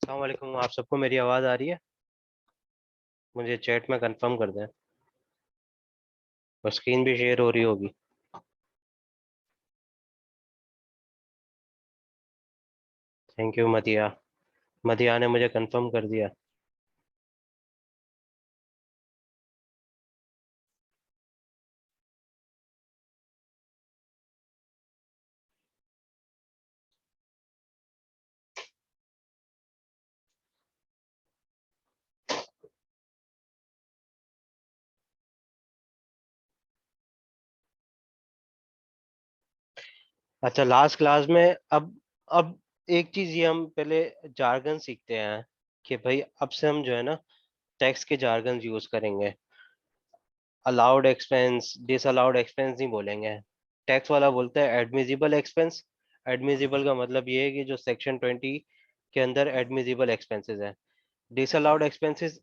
अस्सलाम वालेकुम। आप सबको मेरी आवाज़ आ रही है? मुझे चैट में कंफर्म कर दें। और स्क्रीन भी शेयर हो रही होगी। Thank you मदिया। मदिया ने मुझे कंफर्म कर दिया। अच्छा, लास्ट क्लास में अब एक चीज़ ये हम पहले जार्गन सीखते हैं कि भाई अब से हम जो है ना टेक्स्ट के जार्गन यूज़ करेंगे। अलाउड एक्सपेंस डिसअलाउड एक्सपेंस नहीं बोलेंगे। टैक्स वाला बोलता है एडमिजिबल एक्सपेंस। एडमिजिबल का मतलब ये है कि जो सेक्शन 20 के अंदर एडमिजिबल एक्सपेंसेस है। डिसअलाउड एक्सपेंसेस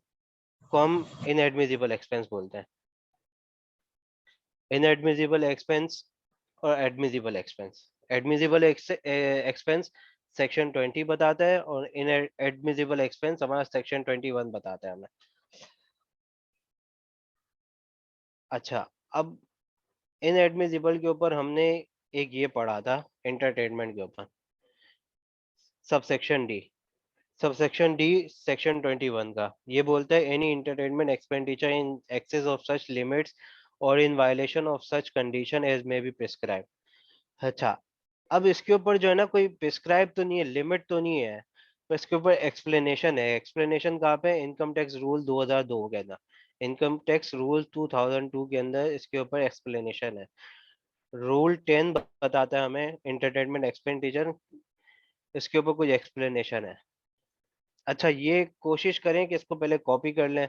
को हम इनएडमिजिबल एक्सपेंस बोलते हैं। इनएडमिजिबल एक्सपेंस और admissible expense. Admissible expense section 20 बताता है और इन एडमिजिबल एक्सपेंस हमारा सेक्शन 21 बताता है हमें। अच्छा, अब इनएडमिजिबल के ऊपर हमने एक ये पढ़ा था एंटरटेनमेंट के ऊपर। Subsection D. Subsection D section 21 का ये बोलता है any entertainment expenditure in excess of such limits और in violation of such condition as may be prescribe. अच्छा, अब इसके ऊपर जो है ना कोई प्रिस्क्राइब तो नहीं है, लिमिट तो नहीं है, पर इसके ऊपर एक्सप्लेनेशन है। एक्सप्लेनेशन कहाँ पे? इनकम टैक्स रूल 2002 के अंदर। इनकम टैक्स रूल 2002 के अंदर इसके ऊपर एक्सप्लेनेशन है। रूल 10 बताता है हमें इंटरटेनमेंट एक्सपेंडिचर। इसके ऊपर कुछ एक्सप्लेनेशन है। अच्छा, ये कोशिश करें कि इसको पहले कॉपी कर लें,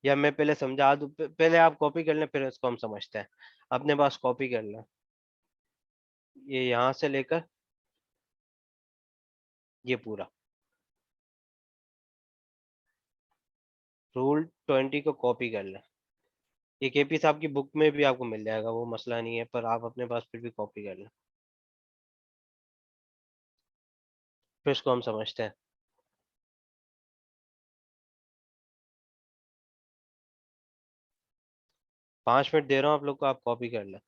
या मैं पहले समझा दूं? पहले आप कॉपी कर लें, फिर इसको हम समझते हैं। अपने पास कॉपी कर लें, ये यहाँ से लेकर ये पूरा रूल 20 को कॉपी कर लें। ये केपी साहब की बुक में भी आपको मिल जाएगा, वो मसला नहीं है, पर आप अपने पास फिर भी कॉपी कर लें। फिर इसको हम समझते हैं। 5 मिनट दे रहा हूँ आप लोग को, आप कॉपी कर लें।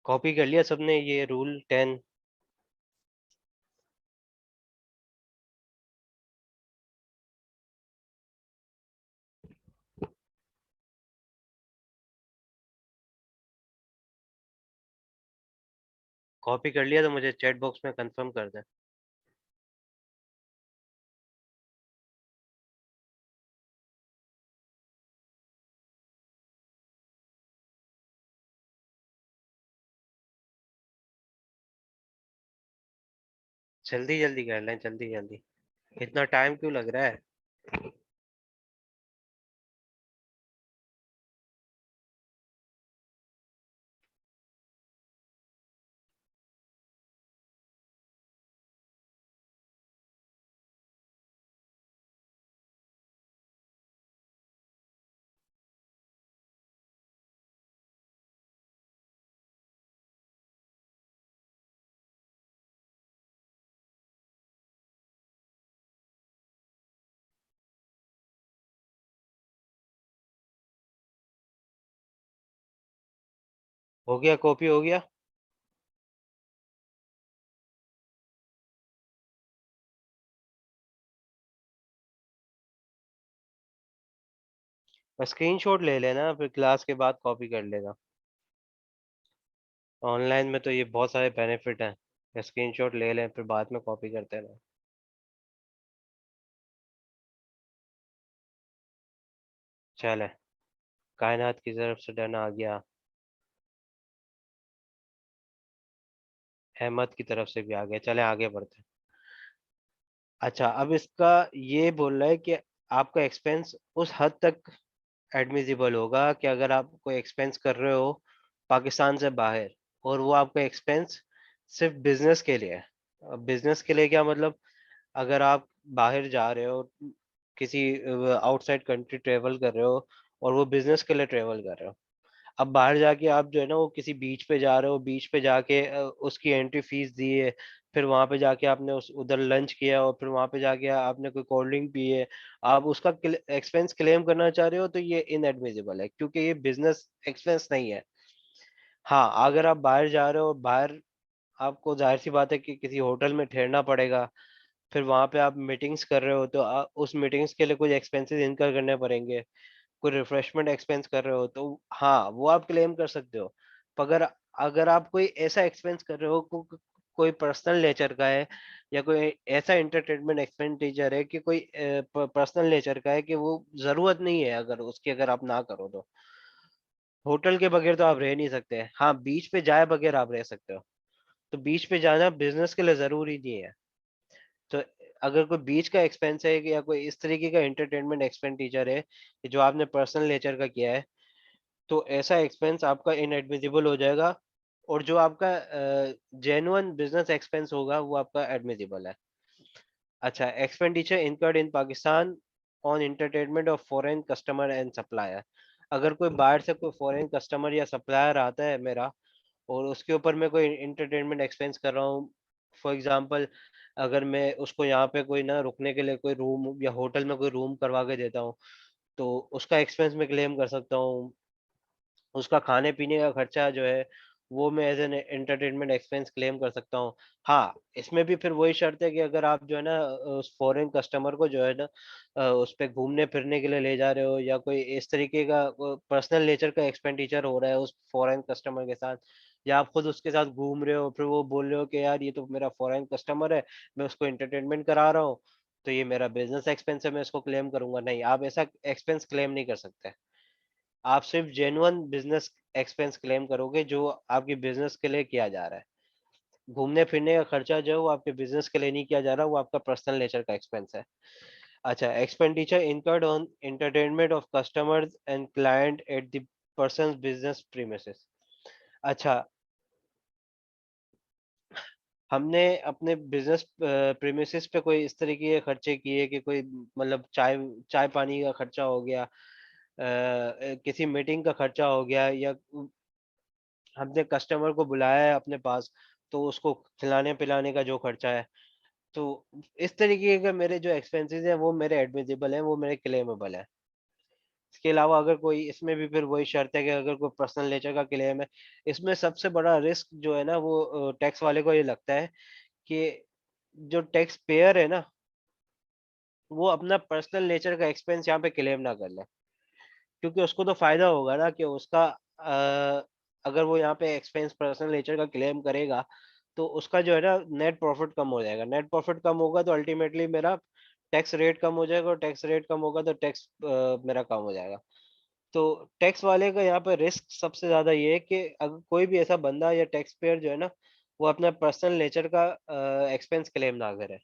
कॉपी कर लिया सबने ये रूल 10? कॉपी कर लिया तो मुझे चैट बॉक्स में कंफर्म कर दें। जल्दी जल्दी कर लें, जल्दी जल्दी। इतना टाइम क्यों लग रहा है? हो गया, कॉपी हो गया। स्क्रीनशॉट ले लेना, फिर क्लास के बाद कॉपी कर लेना। ऑनलाइन में तो ये बहुत सारे बेनिफिट हैं, स्क्रीनशॉट ले लें फिर बाद में कॉपी करते रहें। चले, कायनात की तरफ से डन आ गया, अहमद की तरफ से भी आ गया। चले आगे बढ़ते हैं। अच्छा, अब इसका ये बोल रहा है कि आपका एक्सपेंस उस हद तक एडमिसिबल होगा कि अगर आप कोई एक्सपेंस कर रहे हो पाकिस्तान से बाहर, और वो आपका एक्सपेंस सिर्फ बिजनेस के लिए है। बिजनेस के लिए क्या मतलब? अगर आप बाहर जा रहे हो, किसी आउटसाइड कंट्री ट्रेवल कर रहे हो, और वो बिजनेस के लिए ट्रेवल कर रहे हो। अब बाहर जाके आप जो है ना, वो किसी बीच पे जा रहे हो, बीच पे जाके उसकी एंट्री फीस दी है, फिर वहां पे जाके आपने उस उधर लंच किया, और फिर वहां पे जाके आपने कोई कोल्ड ड्रिंक पी है, आप उसका एक्सपेंस क्लेम करना चाह रहे हो, तो ये इनएडमिसिबल है क्योंकि ये बिजनेस एक्सपेंस नहीं है। हाँ, अगर आप बाहर जा रहे हो, बाहर आपको जाहिर सी बात है कि किसी होटल में ठहरना पड़ेगा, फिर वहां पे आप मीटिंग्स कर रहे हो, तो उस मीटिंग्स के लिए कुछ एक्सपेंसेस इनकर करने पड़ेंगे। कोई रिफ्रेशमेंट एक्सपेंस कर रहे हो तो हाँ, वो आप क्लेम कर सकते हो। पर अगर अगर आप कोई ऐसा एक्सपेंस कर रहे हो कोई पर्सनल नेचर का है, या कोई ऐसा एंटरटेनमेंट एक्सपेंडिचर है कि कोई पर्सनल नेचर का है कि वो जरूरत नहीं है, अगर उसकी अगर आप ना करो तो होटल के बगैर तो आप रह नहीं सकते। हाँ, बीच पे जाए बगैर आप रह सकते हो। तो बीच पे जाना बिजनेस के लिए जरूरी नहीं है। तो अगर कोई बीच का एक्सपेंस है या कोई इस तरीके का एंटरटेनमेंट एक्सपेंडिचर है कि जो आपने पर्सनल नेचर का किया है, तो ऐसा एक्सपेंस आपका इनएडमिसिबल हो जाएगा। और जो आपका जेन्युइन बिजनेस एक्सपेंस होगा वो आपका एडमिसिबल है। अच्छा, expenditure incurred in Pakistan on entertainment of foreign customer and supplier. अगर कोई बाहर से कोई फॉरेन कस्टमर या सप्लायर आता है मेरा, और उसके ऊपर मैं कोई एंटरटेनमेंट एक्सपेंस कर रहा हूँ, फॉर एग्जांपल अगर मैं उसको यहाँ पे कोई ना रुकने के लिए कोई रूम या होटल में कोई रूम करवा के देता हूँ, तो उसका एक्सपेंस मैं क्लेम कर सकता हूँ। उसका खाने पीने का खर्चा जो है, वो मैं as an entertainment expense claim कर सकता हूँ। हाँ, इसमें भी फिर वही शर्त है कि अगर आप जो है ना उस फॉरेन कस्टमर को जो है ना उस पे घूमने फिरने के लिए ले जा रहे हो, या कोई इस तरीके का पर्सनल नेचर का एक्सपेंडिचर हो रहा है उस फॉरेन कस्टमर के साथ, या आप खुद उसके साथ घूम रहे हो, फिर वो बोल रहे हो कि यार ये तो मेरा फॉरेन कस्टमर है, मैं उसको एंटरटेनमेंट करा रहा हूँ, तो ये मेरा बिजनेस एक्सपेंस है, मैं इसको क्लेम करूंगा। नहीं, आप ऐसा एक्सपेंस क्लेम नहीं कर सकते। आप सिर्फ जेन्युइन बिजनेस एक्सपेंस क्लेम करोगे जो आपके बिजनेस के लिए किया जा रहा है। घूमने फिरने का खर्चा जो है वो आपके बिजनेस के लिए नहीं किया जा रहा, वो आपका पर्सनल नेचर का एक्सपेंस है। अच्छा, expenditure incurred on entertainment of customers and client at the persons business premises. अच्छा, हमने अपने बिजनेस प्रीमिसेस पे कोई इस तरीके के खर्चे किए कि कोई मतलब चाय चाय पानी का खर्चा हो गया, किसी मीटिंग का खर्चा हो गया, या हमने कस्टमर को बुलाया है अपने पास, तो उसको खिलाने पिलाने का जो खर्चा है, तो इस तरीके के मेरे जो एक्सपेंसेस हैं वो मेरे एडमिसिबल हैं, वो मेरे क्लेमेबल है। इसके अलावा अगर कोई इसमें भी फिर वही शर्त है कि अगर कोई पर्सनल नेचर का क्लेम है, इसमें सबसे बड़ा रिस्क जो है ना वो टैक्स वाले को ये लगता है कि जो टैक्स पेयर है ना, वो अपना पर्सनल नेचर का एक्सपेंस यहाँ पे क्लेम ना कर ले। क्योंकि उसको तो फ़ायदा होगा ना कि उसका अगर वो यहाँ पे एक्सपेंस पर्सनल नेचर का क्लेम करेगा, तो उसका जो है ना नेट प्रॉफ़िट कम हो जाएगा। नेट प्रॉफ़िट कम होगा तो अल्टीमेटली मेरा टैक्स रेट कम हो जाएगा और टैक्स रेट कम होगा तो टैक्स मेरा कम हो जाएगा। तो टैक्स वाले का यहाँ पे रिस्क सबसे ज़्यादा ये है कि अगर कोई भी ऐसा बंदा या टैक्स पेयर जो है ना, वो अपना पर्सनल नेचर का एक्सपेंस क्लेम ना करे।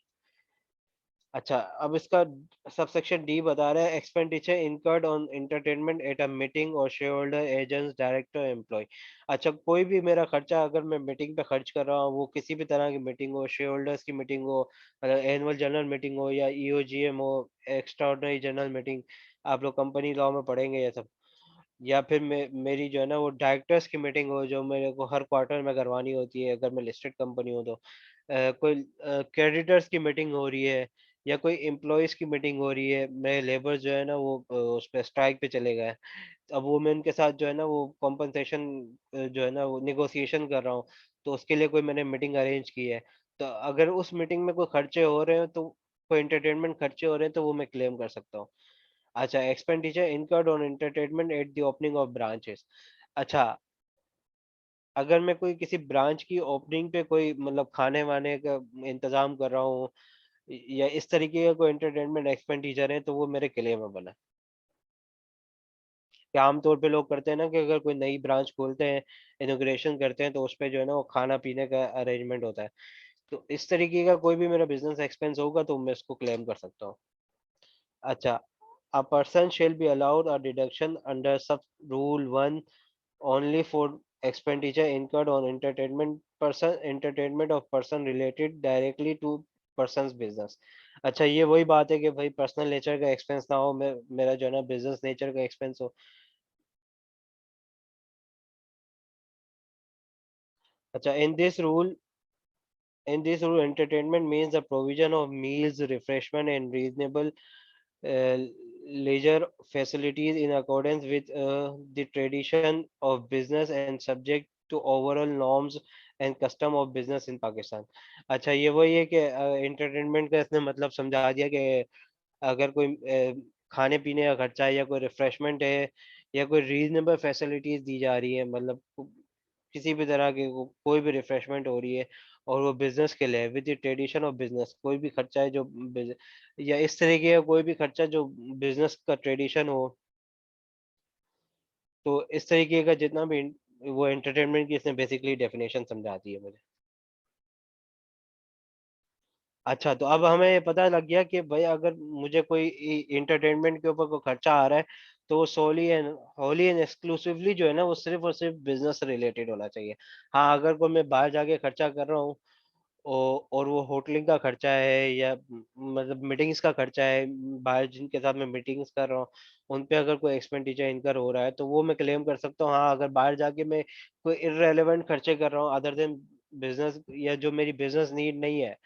अच्छा, अब इसका सबसेक्शन डी बता रहा है expenditure incurred on entertainment at a meeting और shareholder, agents, director, employee. अच्छा, कोई भी मेरा खर्चा अगर मैं मीटिंग पे खर्च कर रहा हूँ, वो किसी भी तरह की मीटिंग हो, शेयर होल्डर्स की मीटिंग हो, एनुअल जनरल मीटिंग हो या ईओजीएम हो, एक्स्ट्राऑर्डिनरी जनरल मीटिंग, आप लोग कंपनी लॉ में पढ़ेंगे ये सब। या फिर मेरी जो है ना वो डायरेक्टर्स की मीटिंग हो जो मेरे को हर क्वार्टर में करवानी होती है अगर मैं लिस्टेड कंपनी हूँ तो। कोई क्रेडिटर्स की मीटिंग हो रही है या कोई एम्प्लॉयज़ की मीटिंग हो रही है, मेरे लेबर जो है ना वो उस पे स्ट्राइक पे चले गए हैं। अब वो मैं उनके साथ जो है ना वो कॉम्पेंसेशन जो है ना वो नेगोशिएशन कर रहा हूँ, तो उसके लिए कोई मैंने मीटिंग अरेंज की है। तो अगर उस मीटिंग में कोई खर्चे हो रहे हैं तो कोई एंटरटेनमेंट खर्चे हो रहे हैं तो वो मैं क्लेम कर सकता हूँ। अच्छा, expenditure incurred on entertainment at the opening of branches. अच्छा, अगर मैं कोई किसी ब्रांच की ओपनिंग पे कोई मतलब खाने-वाने का इंतज़ाम कर रहा हूँ या इस तरीके का कोई एंटरटेनमेंट एक्सपेंडिचर है तो वो मेरे क्लेमेबल है। कि आम तौर पे लोग करते हैं ना कि अगर कोई नई ब्रांच खोलते हैं, इनॉग्रेशन करते हैं तो उसपे जो है ना वो खाना-पीने का अरेंजमेंट होता है। तो इस तरीके का कोई भी मेरा बिज़नेस एक्सपेंस होगा तो मैं इसको क्लेम कर सकता हूँ। अच्छा, a person shall be allowed a deduction under sub rule 1 only for expenditure incurred on entertainment of person related directly to person's business। अच्छा, ये वही बात है कि भाई पर्सनल नेचर का एक्सपेंस ना हो, मेरा जो है ना बिजनेस नेचर का एक्सपेंस हो। अच्छा, in this rule entertainment means the provision of meals, refreshment and reasonable uh, leisure facilities in accordance with the tradition of business and subject to overall norms and custom of business in Pakistan। अच्छा, ये वही है कि entertainment का इसने मतलब समझा दिया कि अगर कोई खाने पीने का खर्चा है या कोई रिफ्रेशमेंट है या कोई रीजनेबल फैसिलिटीज दी जा रही है, मतलब किसी भी तरह की कोई भी रिफ्रेशमेंट हो रही है और वो बिजनेस के लिए with the tradition of business, कोई भी खर्चा है जो या इस तरीके का कोई भी खर्चा जो बिजनेस का ट्रेडिशन हो, तो इस तरीके का जितना भी वो एंटरटेनमेंट की इसने बेसिकली डेफिनेशन समझा दी है मुझे। अच्छा, तो अब हमें ये पता लग गया कि भाई अगर मुझे कोई एंटरटेनमेंट के ऊपर कोई खर्चा आ रहा है तो वो सोली एंड होली एंड एक्सक्लूसिवली जो है ना वो सिर्फ और सिर्फ बिजनेस से रिलेटेड होना चाहिए। हाँ, अगर कोई मैं बाहर जाके खर्चा कर रहा हूँ और वो होटलिंग का खर्चा है या मतलब मीटिंग्स का खर्चा है, बाहर जिनके साथ मैं मीटिंग्स कर रहा हूँ उन पे अगर कोई एक्सपेंडिचर इनकर हो रहा है तो वो मैं क्लेम कर सकता हूँ। हाँ, अगर बाहर जाके मैं कोई इर्रेलेवेंट खर्चे कर रहा हूँ अदर देन बिजनेस या जो मेरी बिजनेस नीड नहीं है,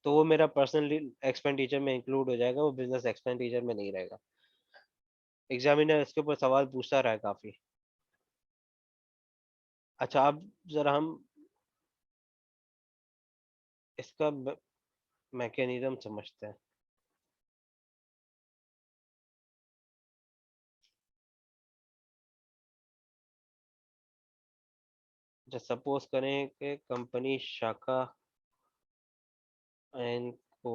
तो वो मेरा पर्सनली एक्सपेंडिचर में इंक्लूड हो जाएगा, वो बिज़नेस एक्सपेंडिचर में नहीं रहेगा। एग्ज़ामिनर इसके ऊपर सवाल पूछता रहा है काफ़ी। अच्छा, अब ज़रा हम इसका मैकेनिज़्म समझते हैं। अच्छा, सपोज़ करें कि कंपनी शाखा एंड को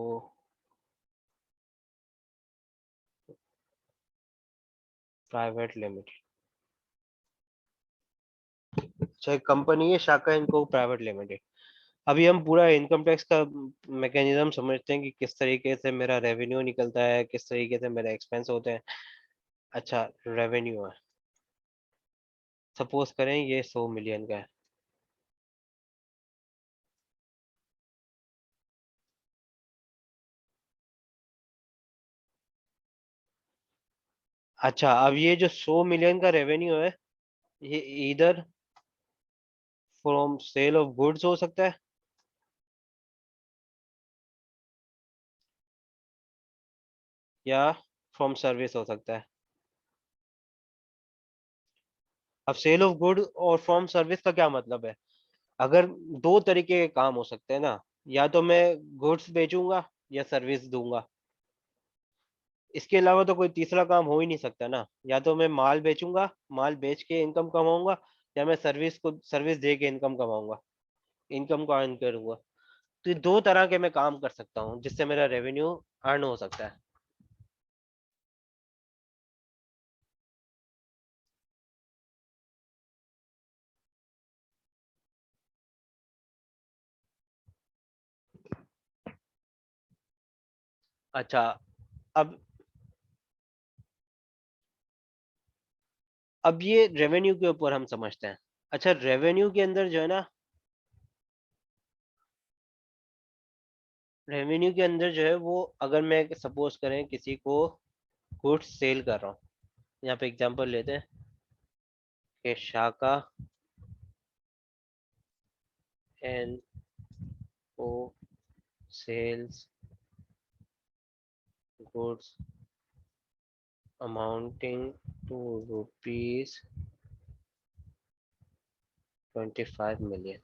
प्राइवेट लिमिटेड। अच्छा, एक कंपनी है शाखा एंड को प्राइवेट लिमिटेड। अभी हम पूरा इनकम टैक्स का मैकेनिज़्म समझते हैं कि किस तरीके से मेरा रेवेन्यू निकलता है, किस तरीके से मेरे एक्सपेंस होते हैं। अच्छा, रेवेन्यू है। सपोज़ करें ये 100 मिलियन का है। अच्छा, अब ये जो 100 मिलियन का रेवेन्यू है, ये either from sale of goods हो सकता है या फ्रॉम सर्विस हो सकता है। अब सेल ऑफ गुड और फ्रॉम सर्विस का क्या मतलब है? अगर दो तरीके के काम हो सकते हैं ना, या तो मैं गुड्स बेचूंगा या सर्विस दूंगा, इसके अलावा तो कोई तीसरा काम हो ही नहीं सकता ना। या तो मैं माल बेचूंगा, माल बेच के इनकम कमाऊंगा, या मैं सर्विस दे के इनकम कमाऊंगा, इनकम को अर्न करूंगा। तो ये दो तरह के मैं काम कर सकता हूँ जिससे मेरा रेवेन्यू अर्न हो सकता है। अच्छा, अब अब ये रेवेन्यू के ऊपर हम समझते हैं। अच्छा, रेवेन्यू के अंदर जो है ना, रेवेन्यू के अंदर जो है वो, अगर मैं सपोज करें किसी को गुड्स सेल कर रहा हूँ, यहाँ पे एग्जांपल लेते हैं कि शाखा एंड ओ sales goods amounting to rupees 25 million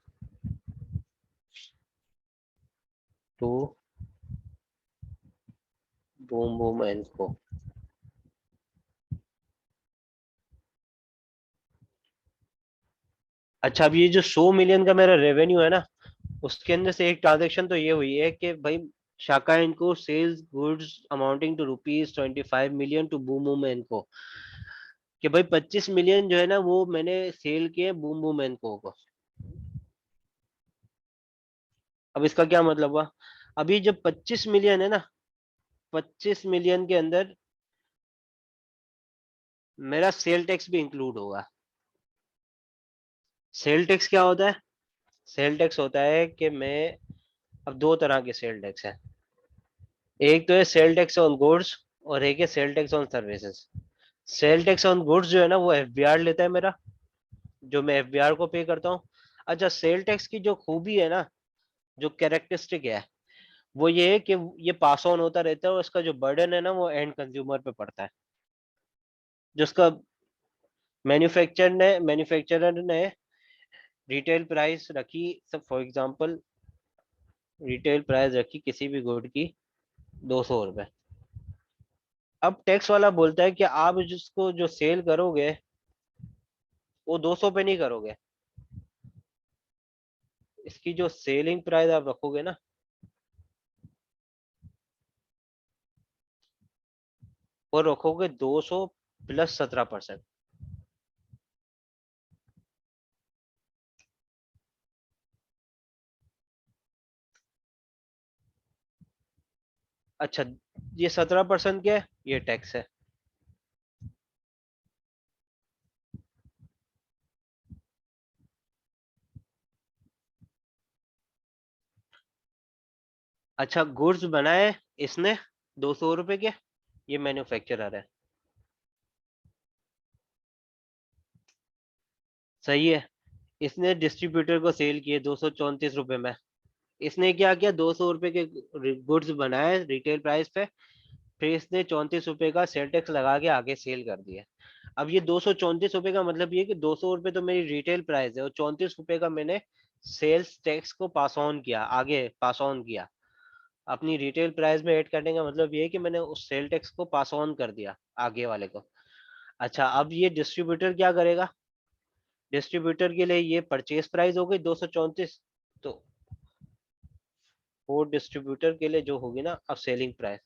to boom boom and co. अच्छा, अब ये जो 100 million का मेरा रेवेन्यू है ना, उसके अंदर से एक ट्रांजेक्शन तो ये हुई है कि भाई शाखा इनको sales goods amounting to rupees 25 million to boom boom and co, कि भाई 25 million जो है ना वो मैंने सेल किए बूम बूम एंड को। अब इसका क्या मतलब हुआ? अभी जब 25 million है ना, 25 million के अंदर मेरा सेल टैक्स भी इंक्लूड होगा। सेल टैक्स क्या होता है? सेल टैक्स होता है कि मैं, अब दो तरह के सेल टैक्स है। एक तो है सेल टैक्स ऑन गुड्स, और एक है sale tax on services. Sale tax on goods जो है ना वो एफबीआर लेता है मेरा, जो मैं एफबीआर को पे करता हूँ। अच्छा, सेल टैक्स की जो खूबी है ना, जो कैरेक्टरिस्टिक है, वो ये है कि ये पास ऑन होता रहता है, और इसका जो बर्डन है ना वो एंड कंज्यूमर पे पड़ता है। जिसका मैन्युफैक्चरर ने रिटेल प्राइस रखी, सब फॉर एग्जांपल रिटेल प्राइस रखी किसी भी गुड की 200 रुपए। अब टैक्स वाला बोलता है कि आप जिसको जो सेल करोगे वो 200 पे नहीं करोगे, इसकी जो सेलिंग प्राइस आप रखोगे ना, वो रखोगे 200 प्लस 17%। अच्छा, ये 17% क्या है? ये टैक्स है। अच्छा, गुड्स बनाए इसने 200 रुपए के, ये मैन्युफैक्चरर है, सही है। इसने डिस्ट्रीब्यूटर को सेल किए 234 रुपए में। इसने क्या किया, 200 रुपए के गुड्स बनाए रिटेल प्राइस पे, फिर इसने 34 रुपए का सेल टैक्स लगा के आगे सेल कर दिया। अब ये 234 रुपए का मतलब ये कि 200 रुपए तो मेरी रिटेल प्राइस है, और 34 रुपए का मैंने सेल्स टैक्स को पास ऑन किया, आगे पास ऑन किया। अपनी रिटेल प्राइस में ऐड करने का मतलब ये है कि मैंने उस सेल टैक्स को पास ऑन कर दिया आगे वाले को। अच्छा, अब ये डिस्ट्रीब्यूटर क्या करेगा? डिस्ट्रीब्यूटर के लिए ये परचेज प्राइस हो गई 234, तो वो डिस्ट्रीब्यूटर के लिए जो होगी ना अब सेलिंग प्राइस।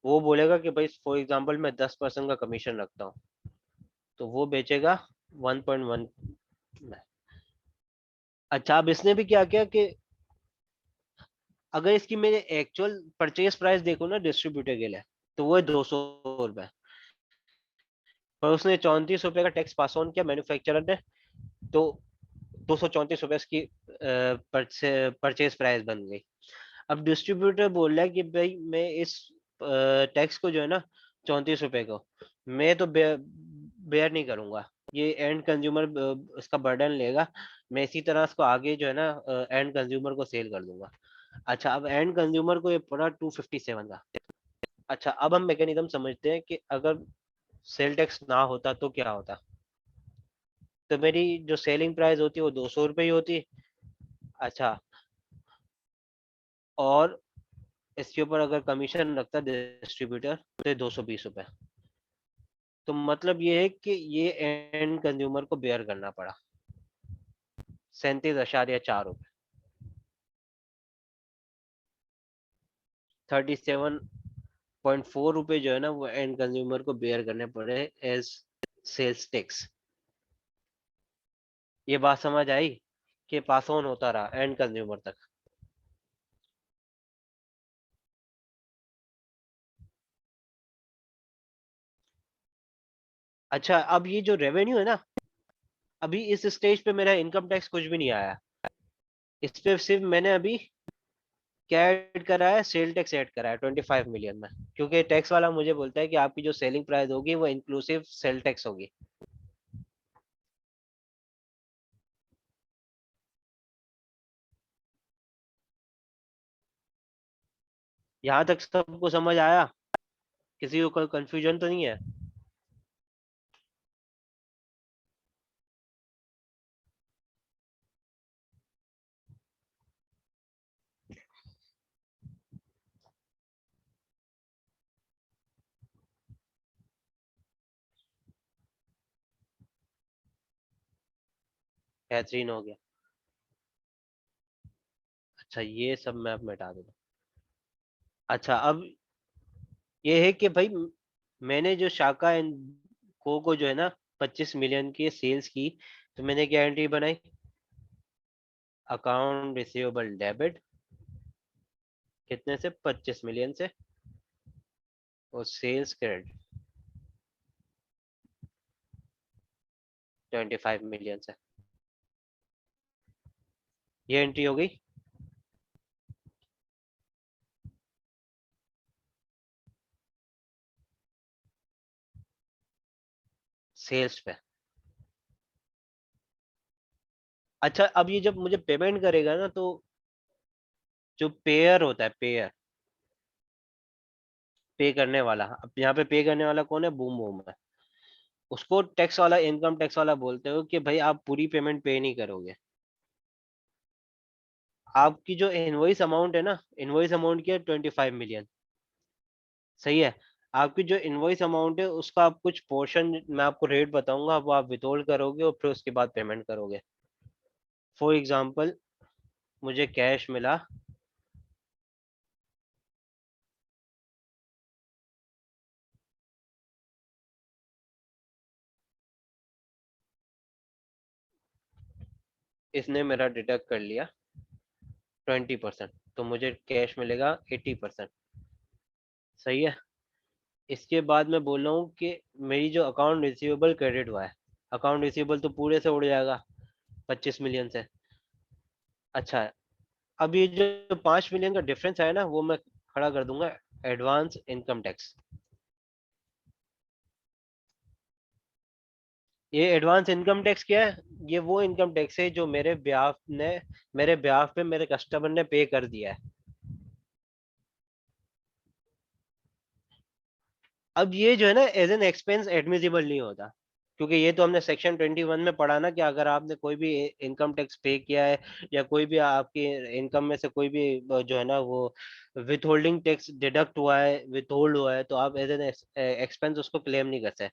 वो बोलेगा कि भाई फॉर एग्जांपल मैं 10% का कमीशन रखता हूँ, तो वो बेचेगा 1.1 में। अच्छा, अब इसने भी क्या किया कि अगर इसकी मेरे एक्चुअल परचेज प्राइस देखो ना डिस्ट्रीब्यूटर के लिए, तो वो है 200 रुपए, पर उसने 34 रुपए का टैक्स पास ऑन किया मैन्युफैक्चरर ने, तो 234 रुपए की परचेज प्राइस बन गई। अब डिस्ट्रीब्यूटर बोल रहा है कि भाई मैं इस टैक्स को जो है ना ₹34 को मैं तो बेयर नहीं करूंगा, ये एंड कंज्यूमर इसका बर्डन लेगा। मैं इसी तरह इसको आगे जो है ना एंड कंज्यूमर को सेल कर दूंगा। अच्छा, अब एंड कंज्यूमर को ये पड़ा 257 का। अच्छा, अब हम मैकेनिज्म समझते हैं कि अगर सेल टैक्स ना होता तो क्या होता। तो मेरी जो सेलिंग प्राइस होती है वो ₹200 ही होती। अच्छा, और इसके ऊपर अगर कमीशन रखता डिस्ट्रीब्यूटर तो ये ₹220। तो मतलब ये है कि ये एंड कंज्यूमर को बेयर करना पड़ा 37.4 रुपए। 37.4 रुपए जो है ना वो एंड कंज्यूमर को बेयर करने पड़े एज सेल्स टैक्स। ये बात समझ आई कि पास ऑन होता रहा एंड कंज्यूमर तक। अच्छा, अब ये जो रेवेन्यू है ना, अभी इस स्टेज पे मेरा इनकम टैक्स कुछ भी नहीं आया। इस पे सिर्फ मैंने अभी क्या ऐड करा है, सेल टैक्स ऐड करा है 25 मिलियन में। क्योंकि टैक्स वाला मुझे बोलता है कि आपकी जो सेलिंग प्राइस होगी वो इंक्लूसिव सेल टैक्स होगी। यहाँ तक सबको समझ आया? किसी को कोई कंफ्यूजन तो नहीं है? बेहतरीन हो गया। अच्छा, ये सब मैं अब मिटा दूंगा। अच्छा, अब ये है कि भाई मैंने जो शाखा एंड को जो है ना 25 मिलियन की सेल्स की, तो मैंने क्या एंट्री बनाई, अकाउंट रिसीवेबल डेबिट कितने से, 25 मिलियन से, और सेल्स क्रेडिट 25 मिलियन से। ये एंट्री हो गई सेल्स पे। अच्छा, अब ये जब मुझे पेमेंट करेगा ना, तो जो पेयर होता है, पेयर पे करने वाला, अब यहाँ पे पे करने वाला कौन है, बूम बूम है। उसको टैक्स वाला, इनकम टैक्स वाला बोलते हो कि भाई आप पूरी पेमेंट पे नहीं करोगे। आपकी जो इनवॉइस अमाउंट है ना, इनवॉइस अमाउंट की है 25 मिलियन। सही है। आपकी जो इनवॉइस अमाउंट है उसका आप कुछ पोर्शन, मैं आपको रेट बताऊंगा, वो आप विथहोल्ड करोगे और फिर उसके बाद पेमेंट करोगे। फॉर एग्जाम्पल, मुझे कैश मिला, इसने मेरा डिडक्ट कर लिया 20%, तो मुझे कैश मिलेगा 80%। सही है। इसके बाद मैं बोल रहा हूँ कि मेरी जो अकाउंट रिसीवेबल क्रेडिट हुआ है, अकाउंट रिसीवेबल तो पूरे से उड़ जाएगा 25 मिलियन से। अच्छा, अब ये जो 5 मिलियन का डिफरेंस है ना, वो मैं खड़ा कर दूंगा एडवांस इनकम टैक्स। ये एडवांस इनकम टैक्स क्या है? ये वो इनकम टैक्स है जो मेरे ब्याह पे मेरे कस्टमर ने पे कर दिया है। अब ये जो है ना एज एन एक्सपेंस एडमिसिबल नहीं होता। क्योंकि ये तो हमने सेक्शन 21 में पढ़ा ना कि अगर आपने कोई भी इनकम टैक्स पे किया है, या कोई भी आपकी इनकम में से कोई भी जो है ना वो विथ होल्डिंग टैक्स डिडक्ट हुआ है, विथ होल्ड हुआ है, तो आप एज एन एक्सपेंस उसको क्लेम नहीं कर सकते।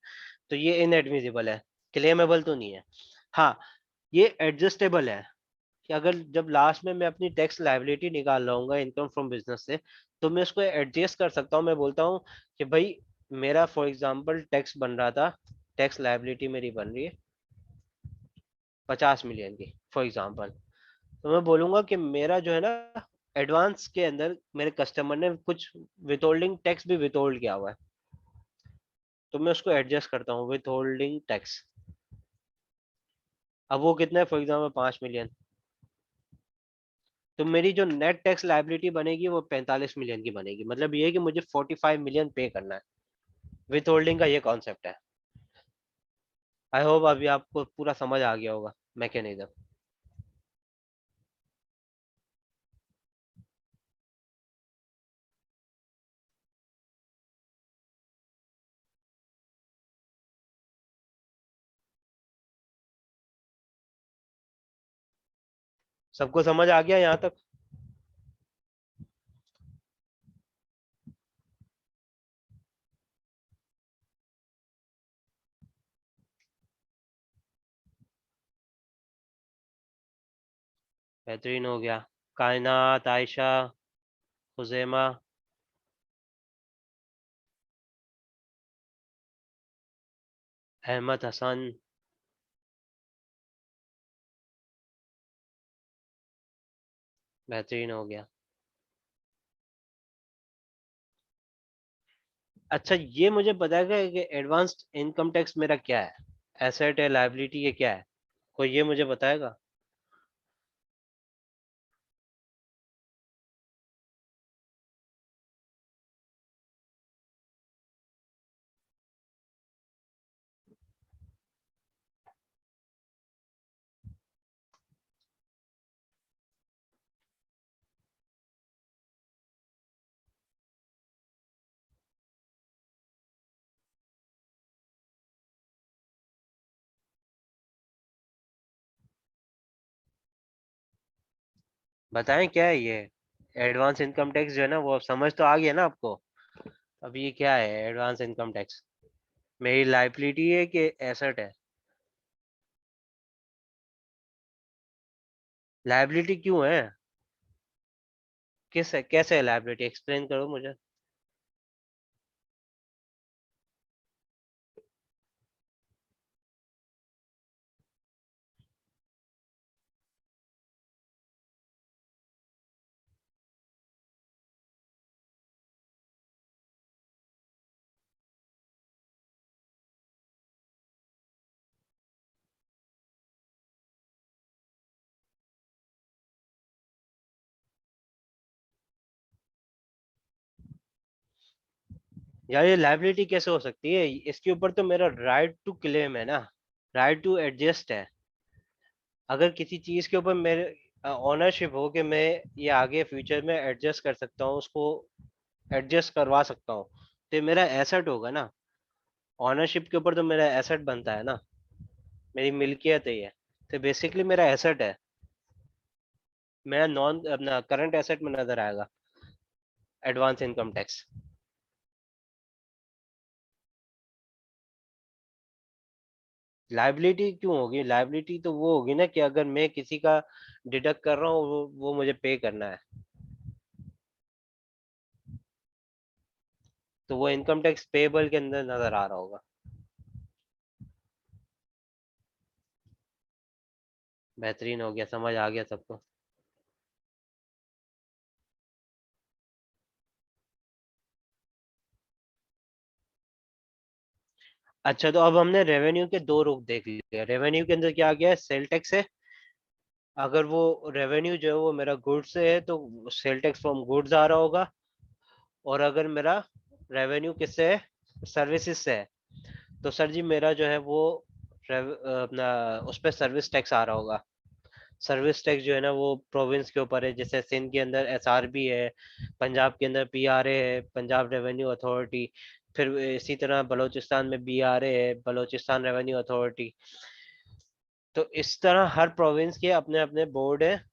तो ये इनएडमिसिबल है, क्लेमेबल तो नहीं है। हाँ, ये एडजस्टेबल है कि अगर जब लास्ट में मैं अपनी टैक्स लायबिलिटी निकाल रहा इनकम फ्रॉम बिजनेस से, तो मैं उसको एडजस्ट कर सकता हूँ। मैं बोलता हूँ कि भाई मेरा फॉर एग्जांपल टैक्स बन रहा था, टैक्स लायबिलिटी मेरी बन रही है 50 मिलियन की फॉर एग्जांपल। तो मैं बोलूंगा कि मेरा जो है ना एडवांस के अंदर मेरे कस्टमर ने कुछ विथहोल्डिंग टैक्स भी विथहोल्ड किया हुआ है, तो मैं उसको एडजस्ट करता हूँ विथहोल्डिंग टैक्स। अब वो कितना है, फॉर एग्जाम्पल 5 मिलियन। तो मेरी जो नेट टैक्स लायबिलिटी बनेगी वो 45 मिलियन की बनेगी। मतलब ये है कि मुझे 45 मिलियन पे करना है। विथ होल्डिंग का ये कॉन्सेप्ट है। आई होप अभी आपको पूरा समझ आ गया होगा मैकेनिज्म। सबको समझ आ गया यहाँ तक? बेहतरीन हो गया। कायनात, आयशा, खुजैमा, अहमद हसन। बेहतरीन हो गया। अच्छा, ये मुझे पता है कि एडवांस्ड इनकम टैक्स मेरा क्या है, एसेट है, लायबिलिटी, ये क्या है? कोई ये मुझे बताएगा? बताएं क्या है ये एडवांस इनकम टैक्स जो है ना, वो समझ तो आ गया ना आपको? अब ये क्या है एडवांस इनकम टैक्स? मेरी लायबिलिटी है कि एसेट है? लायबिलिटी क्यों है? किस है, कैसे है लायबिलिटी, एक्सप्लेन करो मुझे। यार ये लायबिलिटी कैसे हो सकती है? इसके ऊपर तो मेरा राइट टू क्लेम है ना, राइट टू एडजस्ट है। अगर किसी चीज के ऊपर मेरे ऑनरशिप हो कि मैं ये आगे फ्यूचर में एडजस्ट कर सकता हूँ, उसको एडजस्ट करवा सकता हूँ, तो ये मेरा एसेट होगा ना। ऑनरशिप के ऊपर तो मेरा एसेट बनता है ना, मेरी मिल्कियत है ये, तो बेसिकली मेरा एसेट है। मेरा नॉन अपना करंट एसेट में नजर आएगा एडवांस इनकम टैक्स। लाइबिलिटी क्यों होगी? लाइबिलिटी तो वो होगी ना कि अगर मैं किसी का डिडक्ट कर रहा हूँ, वो मुझे पे करना है, तो वो इनकम टैक्स पेबल के अंदर नजर आ रहा होगा। बेहतरीन हो गया, समझ आ गया सबको। अच्छा, तो अब हमने रेवेन्यू के दो रूप देख लिए। रेवेन्यू के अंदर क्या आ गया है? सेल टैक्स है। अगर वो रेवेन्यू जो है वो मेरा गुड्स से है, तो सेल टैक्स फ्रॉम गुड्स आ रहा होगा। और अगर मेरा रेवेन्यू किससे है? सर्विसेज से है, तो सर जी मेरा जो है वो अपना उस पर सर्विस टैक्स आ रहा होगा। सर्विस टैक्स जो है ना वो प्रोविंस के ऊपर है, जैसे सिंध के अंदर एसआरबी है, पंजाब के अंदर पीआरए है, पंजाब रेवेन्यू अथॉरिटी। फिर इसी तरह बलूचिस्तान में बीआरए है, बलूचिस्तान रेवेन्यू अथॉरिटी। तो इस तरह हर प्रोविंस के अपने अपने बोर्ड है।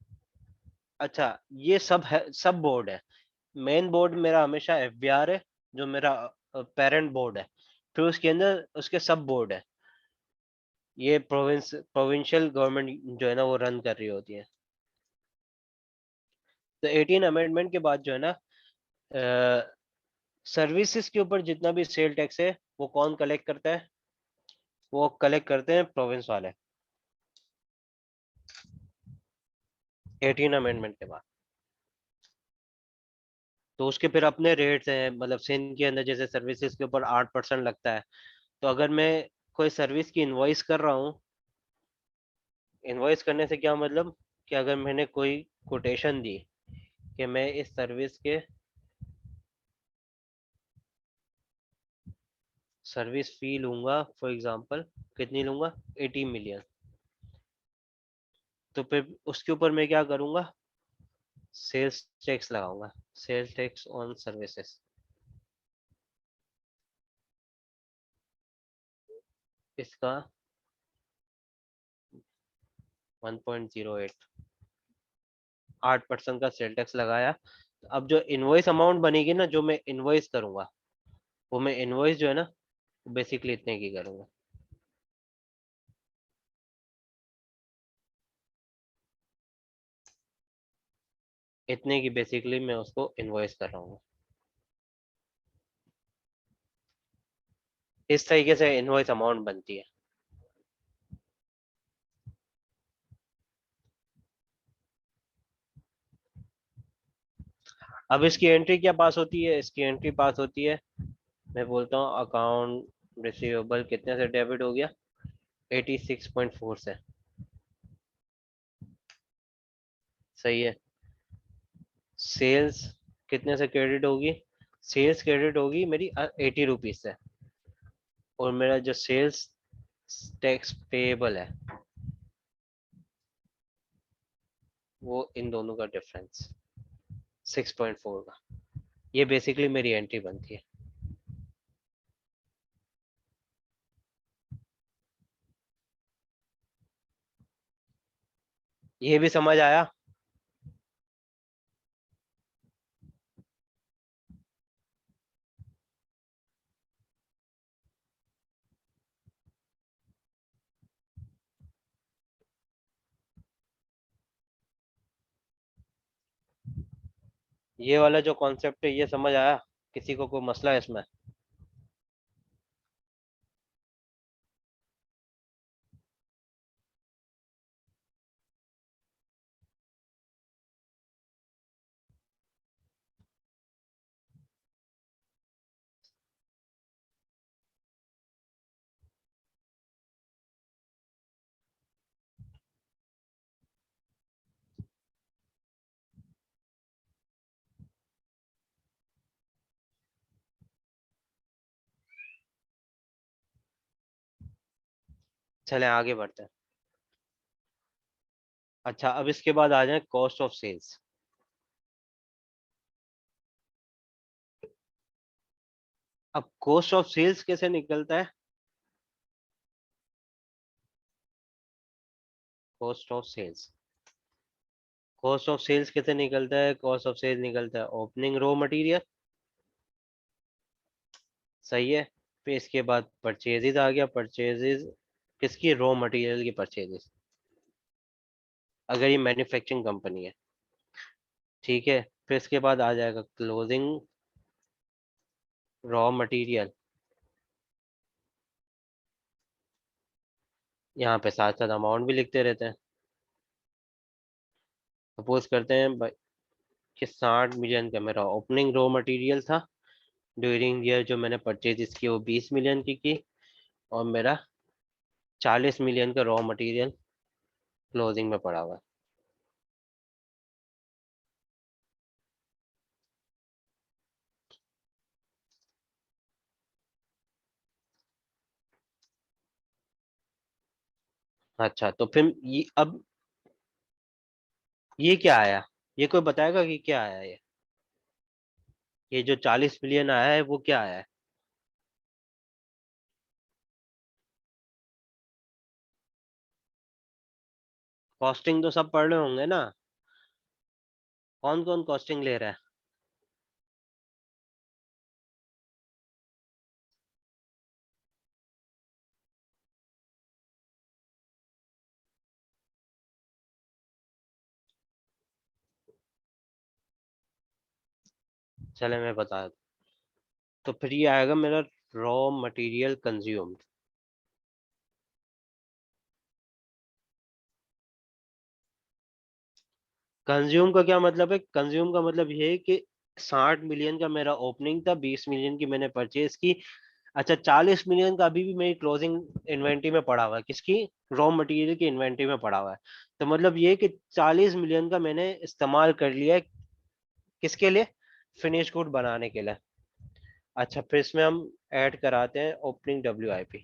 अच्छा, ये सब है, सब बोर्ड है। मेन बोर्ड मेरा हमेशा एफबीआर है, जो मेरा पेरेंट बोर्ड है। फिर उसके अंदर उसके सब बोर्ड है। ये प्रोविंशियल गवर्नमेंट जो है ना वो रन कर रही होती है। तो 18 अमेंडमेंट के बाद जो है ना, सर्विसेज के ऊपर जितना भी सेल टैक्स है वो कौन कलेक्ट करता है? वो कलेक्ट करते हैं प्रोविंस वाले, 18 अमेंडमेंट के बाद। तो उसके फिर अपने रेट्स हैं, मतलब सिंध के अंदर जैसे सर्विसेज के ऊपर 8% लगता है। तो अगर मैं कोई सर्विस की इनवॉइस कर रहा हूँ, इनवॉइस करने से क्या मतलब, कि अगर मैंने कोई कोटेशन दी कि मैं इस सर्विस के सर्विस फी लूंगा फॉर एग्जांपल, कितनी लूंगा, 80 मिलियन। तो फिर उसके ऊपर मैं क्या करूंगा, सेल्स टैक्स लगाऊंगा, सेल्स टैक्स ऑन सर्विसेज। इसका 1.08, 8% का सेल टैक्स लगाया। अब जो इनवॉइस अमाउंट बनेगी ना, जो मैं इनवॉइस करूंगा, वो मैं इनवॉइस जो है ना, बेसिकली इतने की करूंगा। इतने की बेसिकली मैं उसको इनवॉइस कर रहा हूँ। इस तरीके से इनवॉइस अमाउंट बनती है। अब इसकी एंट्री क्या पास होती है, इसकी एंट्री पास होती है, मैं बोलता हूँ अकाउंट रिसीवेबल कितने से डेबिट हो गया, 86.4 से। सही है। सेल्स कितने से क्रेडिट होगी, सेल्स क्रेडिट होगी मेरी 80 रुपीज से। और मेरा जो सेल्स टैक्स पेएबल है, वो इन दोनों का डिफरेंस 6.4 का। ये बेसिकली मेरी एंट्री बनती है। ये भी समझ आया। ये वाला जो कॉन्सेप्ट है ये समझ आया, किसी को कोई मसला है इसमें? चले आगे बढ़ते हैं। अच्छा, अब इसके बाद आ जाए कॉस्ट ऑफ सेल्स। अब कॉस्ट ऑफ सेल्स कैसे निकलता है, cost of sales, cost of sales कैसे निकलता है, कॉस्ट ऑफ सेल्स निकलता है ओपनिंग रॉ मटेरियल। सही है। फिर इसके बाद परचेजेस आ गया, परचेजेस किसकी, रॉ मटेरियल की परचेजेस, अगर ये मैन्युफैक्चरिंग कंपनी है। ठीक है। फिर इसके बाद आ जाएगा क्लोजिंग रॉ मटेरियल। यहाँ पे साथ साथ अमाउंट भी लिखते रहते हैं। सपोज करते हैं भाई कि 60 मिलियन का मेरा ओपनिंग रॉ मटेरियल था, ड्यूरिंग ईयर जो मैंने परचेज की वो 20 मिलियन की, और मेरा 40 मिलियन का रॉ मटेरियल क्लोजिंग में पड़ा हुआ है। अच्छा, तो फिर ये अब ये क्या आया, ये कोई बताएगा कि क्या आया ये जो 40 मिलियन आया है वो क्या आया है? कॉस्टिंग तो सब पढ़ रहे होंगे ना, कौन कौन कॉस्टिंग ले रहा है? चले मैं बता दूं। तो फिर ये आएगा मेरा रॉ मटेरियल कंज्यूम्ड। कंज्यूम का क्या मतलब है, कंज्यूम का मतलब ये है कि 60 मिलियन का मेरा ओपनिंग था, 20 मिलियन की मैंने परचेज की। अच्छा, 40 मिलियन का अभी भी मेरी क्लोजिंग इन्वेंट्री में पड़ा हुआ है, किसकी, रॉ मटेरियल की इन्वेंट्री में पड़ा हुआ है। तो मतलब ये कि 40 मिलियन का मैंने इस्तेमाल कर लिया है, किसके लिए, फिनिश गुड बनाने के लिए। अच्छा, फिर इसमें हम ऐड कराते हैं ओपनिंग WIP।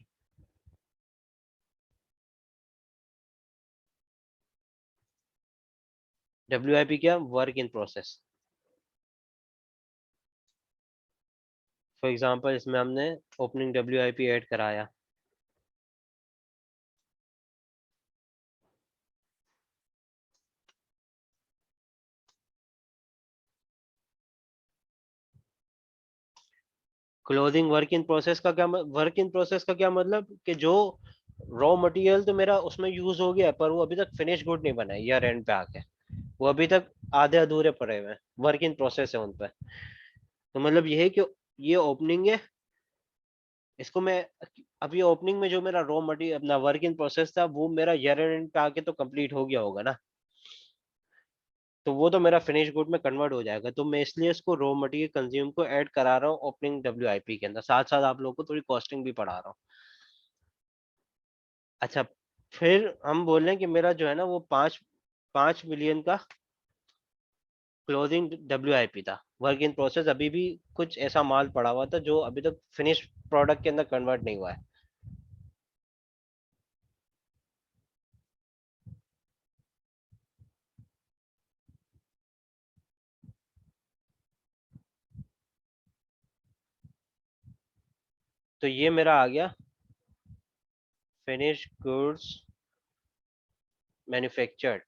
WIP क्या, work in process. For example इसमें हमने ओपनिंग WIP ऐड कराया। क्लोजिंग वर्क इन प्रोसेस का क्या, वर्क इन प्रोसेस का क्या मतलब कि जो रॉ मटेरियल तो मेरा उसमें यूज हो गया है, पर वो अभी तक फिनिश गुड नहीं बना है ईयर एंड पे आके, वो अभी तक आधे अधूरे पड़े हुए हैं, वर्क इन प्रोसेस है उन पे। तो मतलब ये है कि ये ओपनिंग है, इसको मैं, अभी ओपनिंग में जो मेरा रॉ मटेरियल अपना वर्क इन प्रोसेस था वो मेरा ईयर एंड पे आके तो कंप्लीट हो गया होगा ना, तो वो तो मेरा फिनिश गुड में कन्वर्ट हो जाएगा, तो मैं इसलिए इसको रॉ मटेरियल कंज्यूम को ऐड करा रहा हूँ ओपनिंग WIP के अंदर, साथ साथ आप लोगों को थोड़ी कॉस्टिंग भी पढ़ा रहा हूँ। अच्छा, फिर हम बोल रहे हैं कि मेरा जो है ना वो 5 मिलियन का क्लोजिंग WIP था, वर्क इन प्रोसेस अभी भी कुछ ऐसा माल पड़ा हुआ था जो अभी तक फिनिश प्रोडक्ट के अंदर कन्वर्ट नहीं हुआ है। तो ये मेरा आ गया फिनिश गुड्स मैन्युफैक्चर्ड।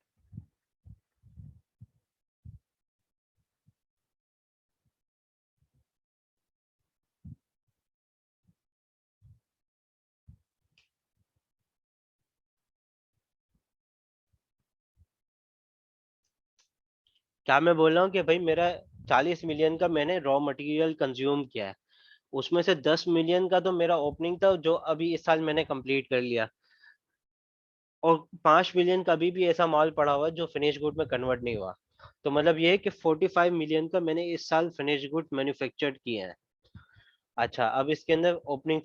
क्या मैं बोल रहा हूँ कि भाई मेरा 40 मिलियन का मैंने रॉ मटेरियल कंज्यूम किया है, उसमें से 10 मिलियन का तो मेरा ओपनिंग था जो अभी इस साल मैंने कंप्लीट कर लिया, और 5 मिलियन का अभी भी ऐसा माल पड़ा हुआ है जो फिनिश गुड में कन्वर्ट नहीं हुआ। तो मतलब ये है कि 45 मिलियन का मैंने इस साल फिनिश गुड मैन्युफैक्चर्ड किए हैं। अच्छा, अब इसके अंदर ओपनिंग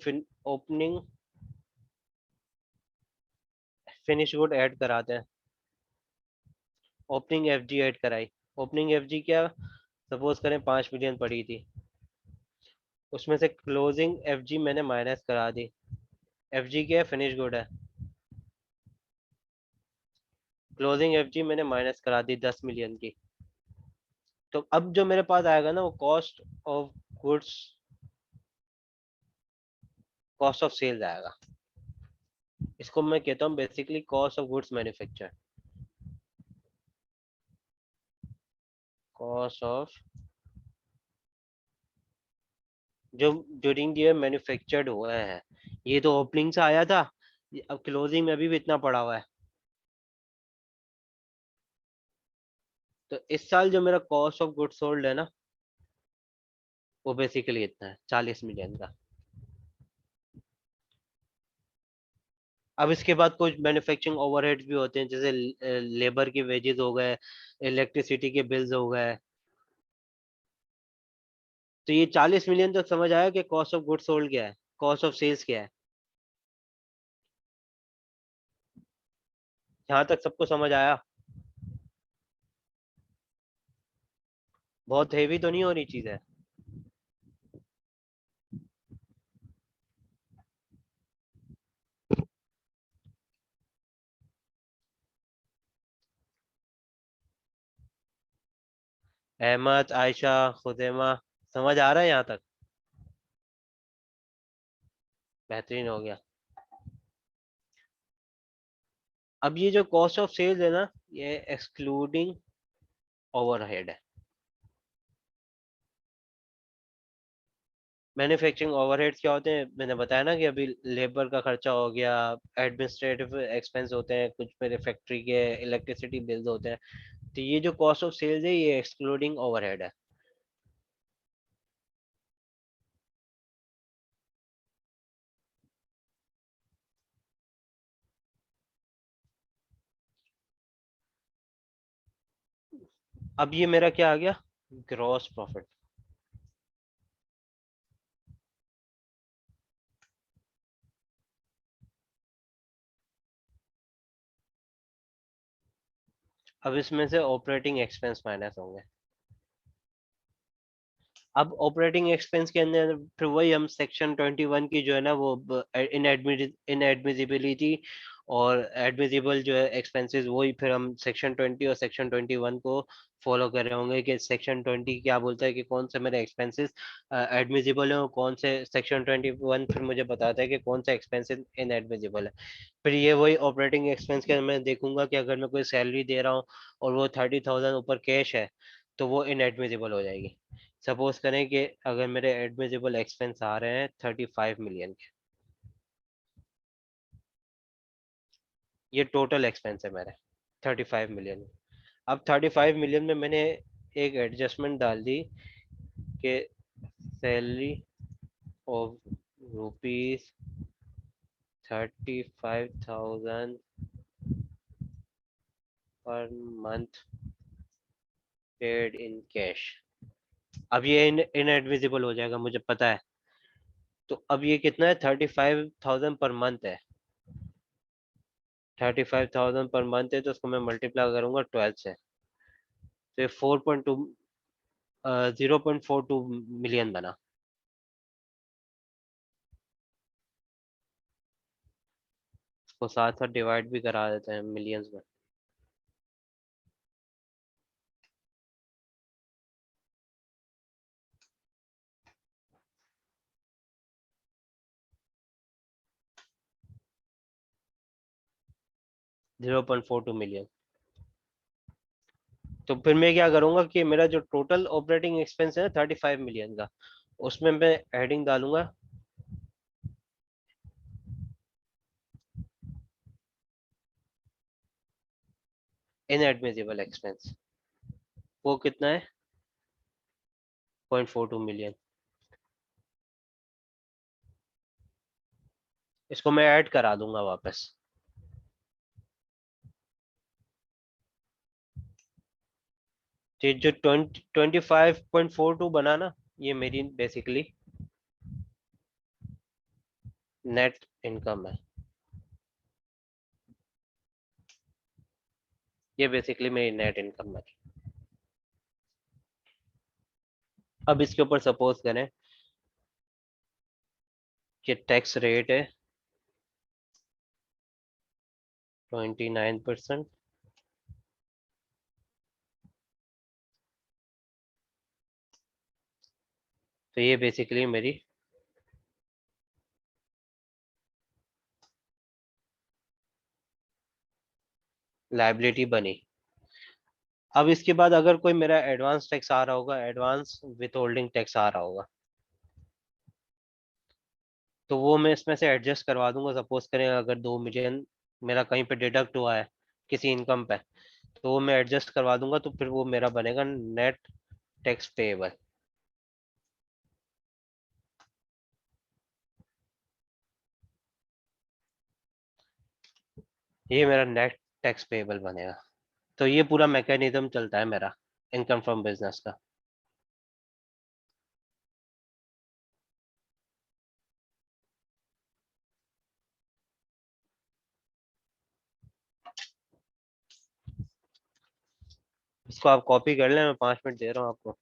फिनिश गुड ऐड कराते हैं। ओपनिंग FG ऐड कराई। ओपनिंग FG क्या, सपोज करें 5 मिलियन पड़ी थी, उसमें से क्लोजिंग FG मैंने माइनस करा दी। FG क्या है, फिनिश गुड है। क्लोजिंग FG मैंने माइनस करा दी 10 मिलियन की। तो अब जो मेरे पास आएगा ना वो of goods cost of sales आएगा। इसको मैं कहता हूँ basically cost of goods manufacture. Cost of जो ड्यूरिंग ईयर मैन्युफैक्चर्ड हुआ है, ये तो ओपनिंग से आया था, अब क्लोजिंग में अभी भी इतना पड़ा हुआ है। तो इस साल जो मेरा कॉस्ट ऑफ गुड्स सोल्ड है ना, वो बेसिकली इतना है, 40 मिलियन का। अब इसके बाद कुछ मैन्युफैक्चरिंग ओवरहेड्स भी होते हैं, जैसे लेबर के वेजेस हो गए, इलेक्ट्रिसिटी के बिल्स हो गए। तो ये 40 मिलियन तक समझ आया कि कॉस्ट ऑफ गुड्स सोल्ड क्या है, कॉस्ट ऑफ सेल्स क्या है। यहाँ तक सबको समझ आया। बहुत हेवी तो नहीं हो रही चीज है। अहमद, आयशा, खुदैमा, समझ आ रहा है यहाँ तक? बेहतरीन हो गया। अब ये जो कॉस्ट ऑफ सेल्स है ना, ये एक्सक्लूडिंग ओवरहेड है। मैन्युफैक्चरिंग ओवरहेड्स क्या होते हैं, मैंने बताया ना कि अभी लेबर का खर्चा हो गया, एडमिनिस्ट्रेटिव एक्सपेंस होते हैं कुछ, मेरे फैक्ट्री के इलेक्ट्रिसिटी बिल्स होते हैं। तो ये जो कॉस्ट ऑफ सेल्स है ये एक्सक्लूडिंग ओवरहेड है। अब ये मेरा क्या आ गया, ग्रॉस प्रॉफिट। अब इसमें से ऑपरेटिंग एक्सपेंस माइनस होंगे। अब ऑपरेटिंग एक्सपेंस के अंदर फिर वही हम सेक्शन 21 की जो है ना वो इनएडमिजिबिलिटी और एडमिजिबल जो है एक्सपेंसेस, वही फिर हम सेक्शन 20 और सेक्शन 21 को फॉलो कर रहे होंगे कि सेक्शन 20 क्या बोलता है कि कौन से मेरे एक्सपेंसेस एडमिजिबल है और कौन से सेक्शन 21 फिर मुझे बताता है कि कौन सा एक्सपेंसेस इनएडमिजिबल है। फिर ये वही ऑपरेटिंग एक्सपेंस के मैं देखूंगा कि अगर मैं कोई सैलरी दे रहा हूँ और वो 30,000 ऊपर कैश है तो वो इनएडमिजिबल हो जाएगी। सपोज करें कि अगर मेरे एडमिजिबल एक्सपेंस आ रहे हैं 35 मिलियन के, ये टोटल एक्सपेंस है मेरे 35 मिलियन। अब 35 मिलियन में मैंने एक एडजस्टमेंट डाल दी कि salary of rupees 35,000 per month paid in cash. अब ये इनएडमिजिबल हो जाएगा मुझे पता है। तो अब ये कितना है, 35,000 पर मंथ है। 35,000 पर मंथ है तो उसको मैं मल्टीप्लाई करूंगा 12 से, तो ये 0.42 बना। उसको साथ साथ डिवाइड भी करा देते हैं मिलियंस में। 0.42 मिलियन। तो फिर मैं क्या करूंगा कि मेरा जो टोटल ऑपरेटिंग एक्सपेंस है 35 मिलियन का, उसमें मैं हेडिंग डालूंगा इनएडमिजिबल एक्सपेंस। वो कितना है, 0.42 मिलियन। इसको मैं ऐड करा दूंगा वापस। तो जो 25.42 बना ना, ये मेरी बेसिकली नेट इनकम है। ये बेसिकली मेरी नेट इनकम है। अब इसके ऊपर सपोज करें कि टैक्स रेट है 29%। तो ये बेसिकली मेरी लाइबिलिटी बनी। अब इसके बाद अगर कोई मेरा एडवांस टैक्स आ रहा होगा, एडवांस विथ होल्डिंग टैक्स आ रहा होगा, तो वो मैं इसमें से एडजस्ट करवा दूंगा। सपोज करें अगर 2 मिलियन मेरा कहीं पे डिडक्ट हुआ है किसी इनकम पे, तो वो मैं एडजस्ट करवा दूंगा, तो फिर वो मेरा बनेगा नेट टैक्स पेएबल। ये मेरा नेट टैक्स पेएबल बनेगा। तो ये पूरा मैकेनिज्म चलता है मेरा इनकम फ्रॉम बिजनेस का। इसको आप कॉपी कर लें, मैं 5 मिनट दे रहा हूँ आपको।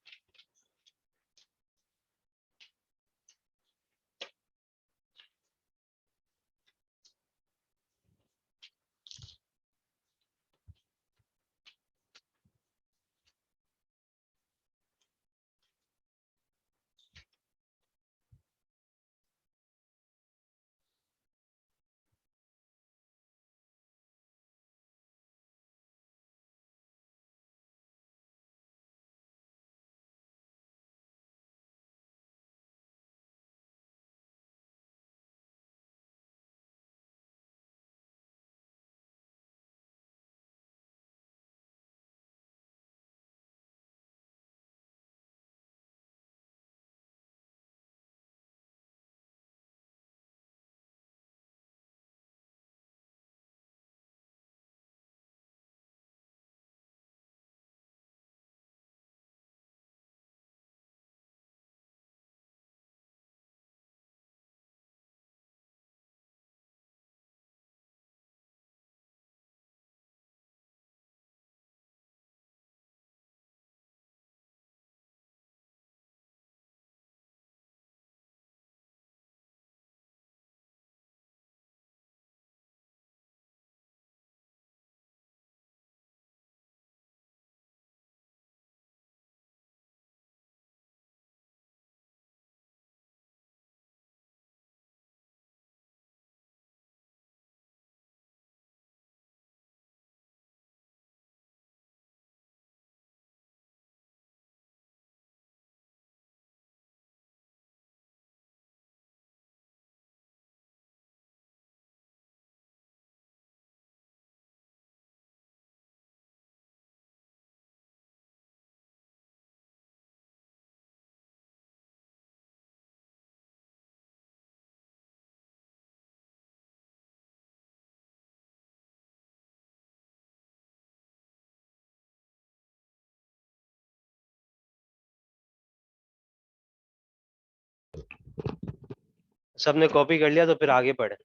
सबने कॉपी कर लिया तो फिर आगे पढ़े।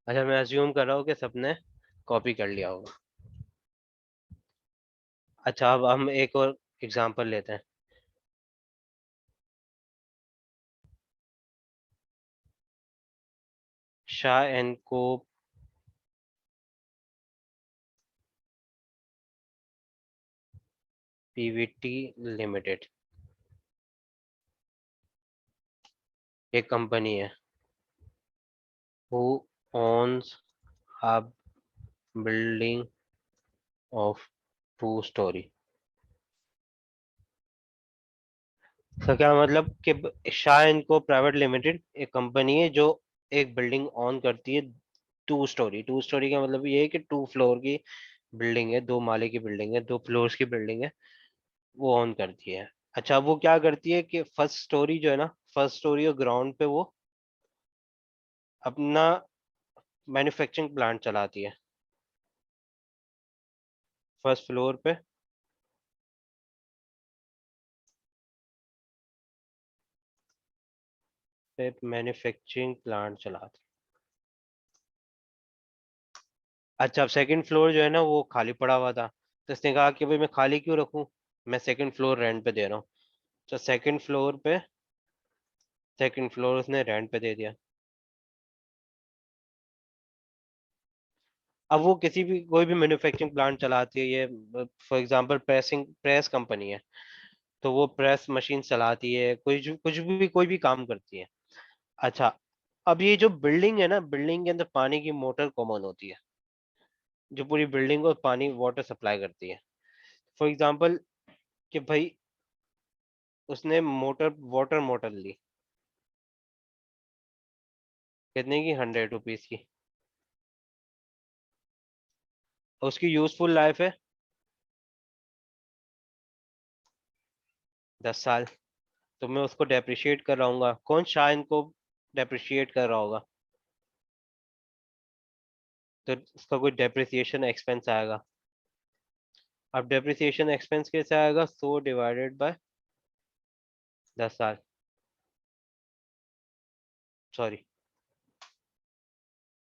अच्छा, मैं अज्यूम कर रहा हूँ कि सबने कॉपी कर लिया होगा। अच्छा, अब हम एक और एग्जांपल लेते हैं। शाह एंड को पीवीटी लिमिटेड एक कंपनी है। Who owns a building of 2 story. तो क्या मतलब कि शाह एंड को प्राइवेट लिमिटेड एक कंपनी है जो एक बिल्डिंग ऑन करती है। 2 स्टोरी, 2 स्टोरी का मतलब ये है कि 2 फ्लोर की बिल्डिंग है, 2 माले की बिल्डिंग है, 2 फ्लोर्स की बिल्डिंग है, वो ऑन करती है। अच्छा, वो क्या करती है कि फर्स्ट स्टोरी जो है ना, फर्स्ट स्टोरी और ग्राउंड पे वो अपना मैन्युफैक्चरिंग प्लांट चलाती है। फर्स्ट फ्लोर पे मैन्युफैक्चरिंग प्लांट चलाती है। अच्छा, अब सेकंड फ्लोर जो है ना वो खाली पड़ा हुआ था, तो इसने कहा कि भाई मैं खाली क्यों रखूं, मैं सेकंड फ्लोर रेंट पे दे रहा हूँ। तो सेकंड फ्लोर उसने रेंट पे दे दिया। अब वो किसी भी कोई भी मैन्युफैक्चरिंग प्लांट चलाती है ये। फॉर एग्जांपल प्रेस कंपनी है, तो वो प्रेस मशीन चलाती है, कुछ भी कोई भी काम करती है। अच्छा, अब ये जो बिल्डिंग है ना, बिल्डिंग के अंदर पानी की मोटर कॉमन होती है, जो पूरी बिल्डिंग को पानी वाटर सप्लाई करती है। फॉर एग्जांपल कि भाई उसने मोटर वाटर मोटर ली, कितने की, 100 रुपीज की। और उसकी यूजफुल लाइफ है 10 साल। तो मैं उसको डेप्रिशिएट कर रहा हूँ, कौन शाह इनको डेप्रिशिएट कर रहा होगा, तो उसका कोई डेप्रिसिएशन एक्सपेंस आएगा। अब डेप्रिसिएशन एक्सपेंस कैसे आएगा, 100 डिवाइडेड बाय 10 साल, सॉरी,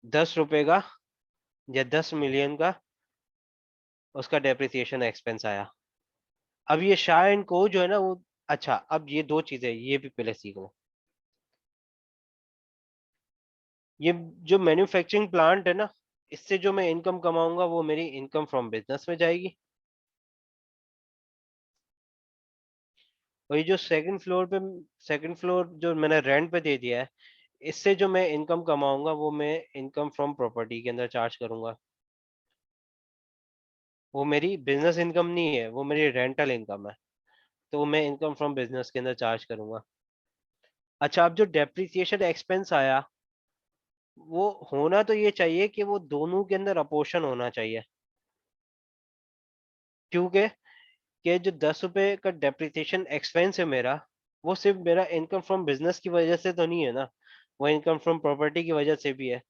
10 रुपए का या 10 मिलियन का उसका डेप्रिसिएशन एक्सपेंस आया। अब ये शाह एंड को जो है ना वो, अच्छा अब ये दो चीजें ये भी पहले सीख लो। ये जो मैन्युफैक्चरिंग प्लांट है ना, इससे जो मैं इनकम कमाऊंगा वो मेरी इनकम फ्रॉम बिजनेस में जाएगी। और ये जो सेकंड फ्लोर जो मैंने रेंट पे दे दिया है, इससे जो मैं इनकम कमाऊंगा वो मैं इनकम फ्रॉम प्रॉपर्टी के अंदर चार्ज करूंगा। वो मेरी बिजनेस इनकम नहीं है, वो मेरी रेंटल इनकम है, तो वो मैं इनकम फ्रॉम बिजनेस के अंदर चार्ज करूंगा। अच्छा, अब जो डेप्रिसिएशन एक्सपेंस आया, वो होना तो ये चाहिए कि वो दोनों के अंदर अपोर्शन होना चाहिए। क्योंकि जो 10 रुपए का डेप्रिसिएशन एक्सपेंस है मेरा, वो सिर्फ मेरा इनकम फ्रॉम बिजनेस की वजह से तो नहीं है ना, वो इनकम फ्रॉम प्रॉपर्टी की वजह से भी है।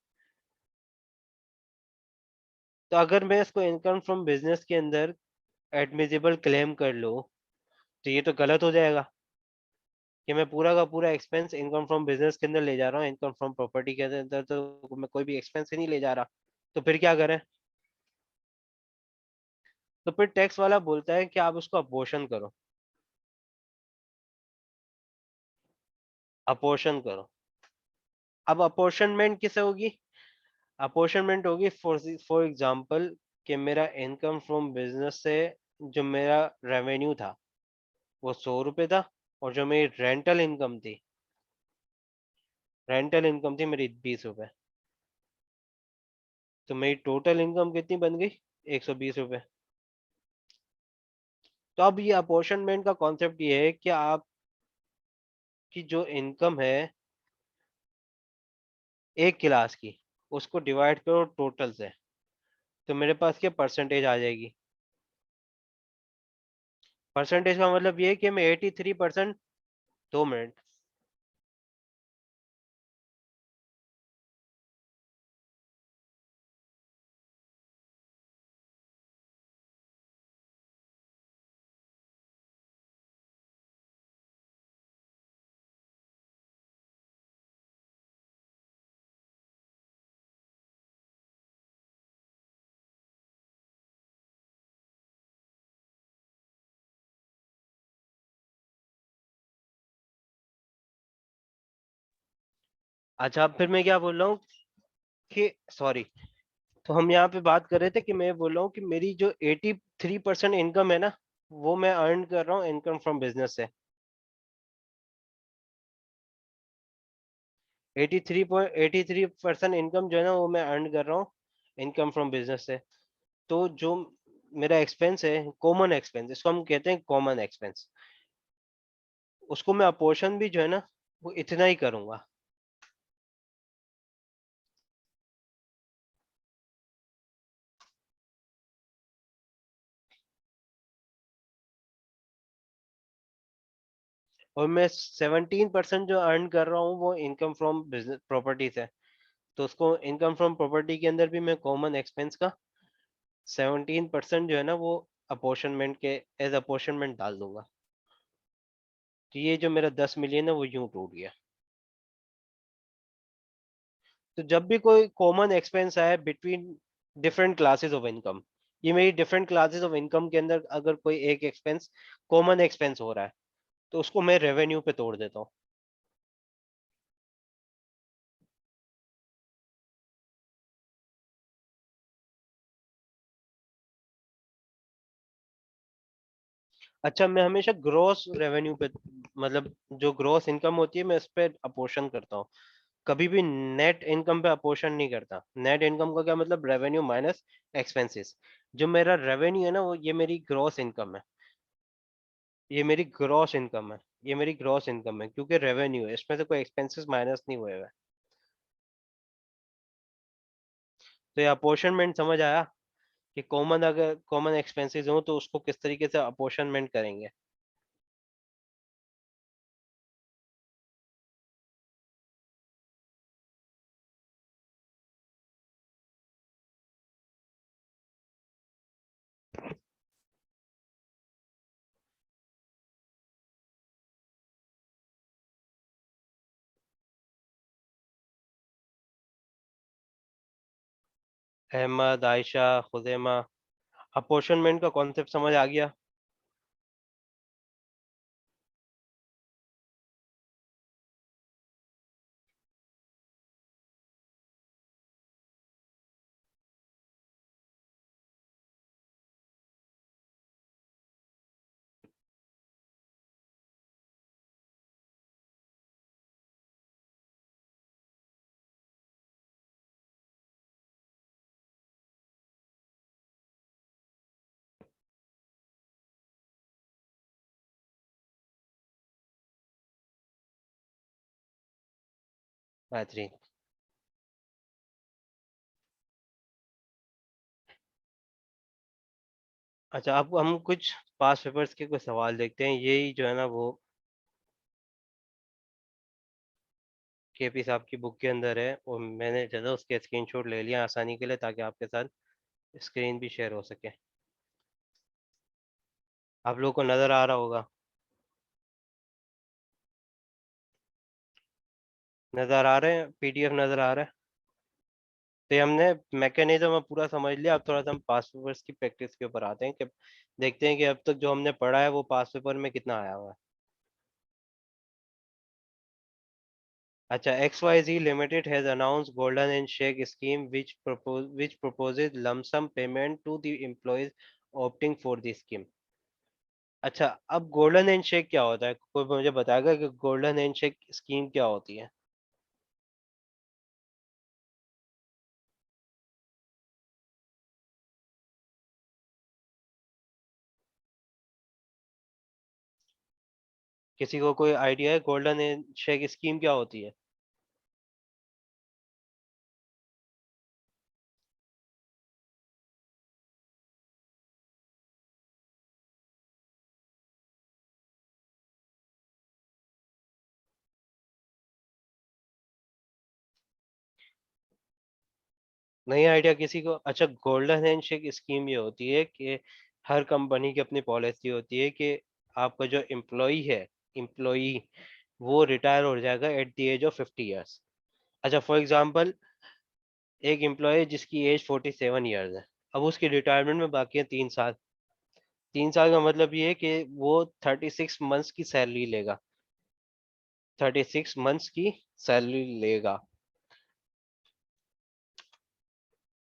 तो अगर मैं इसको इनकम फ्रॉम बिजनेस के अंदर एडमिसिबल क्लेम कर लूँ, तो ये तो गलत हो जाएगा कि मैं पूरा का पूरा एक्सपेंस इनकम फ्रॉम बिजनेस के अंदर ले जा रहा हूँ, इनकम फ्रॉम प्रॉपर्टी के अंदर तो मैं कोई भी एक्सपेंस ही नहीं ले जा रहा। तो फिर क्या करें, तो फिर टैक्स वाला बोलता है कि आप उसको अपोर्शन करो, अपोर्शन करो। अब अपोर्शनमेंट किसे होगी, अपोर्शनमेंट होगी फॉर एग्जांपल कि मेरा इनकम फ्रॉम बिजनेस से जो मेरा रेवेन्यू था वो 100 रुपये था, और जो मेरी रेंटल इनकम थी मेरी 20 रुपये। तो मेरी टोटल इनकम कितनी बन गई, 120 रुपये। तो अब ये अपॉर्शनमेंट का कॉन्सेप्ट ये है कि आपकी जो इनकम है एक क्लास की, उसको डिवाइड करो टोटल से, तो मेरे पास क्या परसेंटेज आ जाएगी? परसेंटेज का मतलब ये है कि मैं 83%। 2 मिनट। अच्छा, अब फिर मैं क्या बोल रहा हूँ कि सॉरी। तो हम यहाँ पे बात कर रहे थे कि मैं बोल रहा हूँ कि मेरी जो 83% इनकम है ना, वो मैं अर्न कर रहा हूँ इनकम फ्रॉम बिजनेस से। 83% इनकम जो है ना, वो मैं अर्न कर रहा हूँ इनकम फ्रॉम बिजनेस से। तो जो मेरा एक्सपेंस है, कॉमन एक्सपेंस, इसको हम कहते हैं कॉमन एक्सपेंस, उसको मैं अपोर्शन भी जो है ना, वो इतना ही करूंगा। और मैं 17% जो अर्न कर रहा हूँ वो इनकम फ्रॉम बिजनेस प्रॉपर्टी से। तो उसको इनकम फ्रॉम प्रॉपर्टी के अंदर भी मैं कॉमन एक्सपेंस का 17% जो है ना, वो अपोर्शनमेंट के एज अपोर्शनमेंट डाल दूंगा। तो ये जो मेरा 10 मिलियन है वो यूं टूट गया। तो जब भी कोई कॉमन एक्सपेंस आए between different classes of income, ये मेरी डिफरेंट क्लासेस ऑफ इनकम के अंदर अगर कोई एक एक्सपेंस कॉमन एक्सपेंस हो रहा है, तो उसको मैं रेवेन्यू पे तोड़ देता हूँ। अच्छा, मैं हमेशा ग्रॉस रेवेन्यू पे, मतलब जो ग्रॉस इनकम होती है मैं उस पर अपोर्शन करता हूँ। कभी भी नेट इनकम पे अपोर्शन नहीं करता। नेट इनकम का क्या मतलब? Revenue minus expenses. जो मेरा रेवेन्यू है ना, वो ये मेरी ग्रॉस इनकम है। ये मेरी ग्रॉस इनकम है। ये मेरी ग्रॉस इनकम है क्योंकि रेवेन्यू है, इसमें से कोई एक्सपेंसेस माइनस नहीं हुए हुए। तो ये अपोर्शनमेंट समझ आया कि कॉमन, अगर कॉमन एक्सपेंसेस हो तो उसको किस तरीके से अपोर्शनमेंट करेंगे। अहमद, आयशा, खुजैमा, अपोर्शनमेंट का कॉन्सेप्ट समझ आ गया? बेहतरीन। अच्छा, अब हम कुछ पास पेपर्स के कुछ सवाल देखते हैं। यही जो है ना, वो केपी साहब की बुक के अंदर है, और मैंने ज़्यादा उसके स्क्रीनशॉट ले लिया आसानी के लिए, ताकि आपके साथ स्क्रीन भी शेयर हो सके। आप लोगों को नज़र आ रहा होगा। नज़र आ रहे हैं? पीडीएफ नज़र आ रहा है? तो ये हमने मैकेनिज्म पूरा समझ लिया। अब थोड़ा सा हम पास पेपर्स की प्रैक्टिस के ऊपर आते हैं कि देखते हैं कि अब तक जो हमने पढ़ा है वो पास पेपर में कितना आया हुआ है। अच्छा, XYZ Limited has announced golden handshake scheme which proposes lump sum payment to the employees opting for the scheme। अच्छा, अब गोल्डन हैंडशेक क्या होता है? कोई मुझे बताएगा कि गोल्डन हैंडशेक स्कीम क्या होती है? किसी को कोई आइडिया है गोल्डन हैंडशेक स्कीम क्या होती है? नहीं आइडिया किसी को? अच्छा, गोल्डन हैंडशेक स्कीम ये होती है कि हर कंपनी की अपनी पॉलिसी होती है कि आपका जो एम्प्लॉई वो रिटायर हो जाएगा at the age of 50 years. अच्छा, फॉर एग्जांपल एक एम्प्लॉय जिसकी एज 47 ईयर्स है, अब उसकी रिटायरमेंट में बाकी है 3 साल। 3 साल का मतलब ये है कि वो 36 मंथ्स की सैलरी लेगा। 36 मंथ्स की सैलरी लेगा।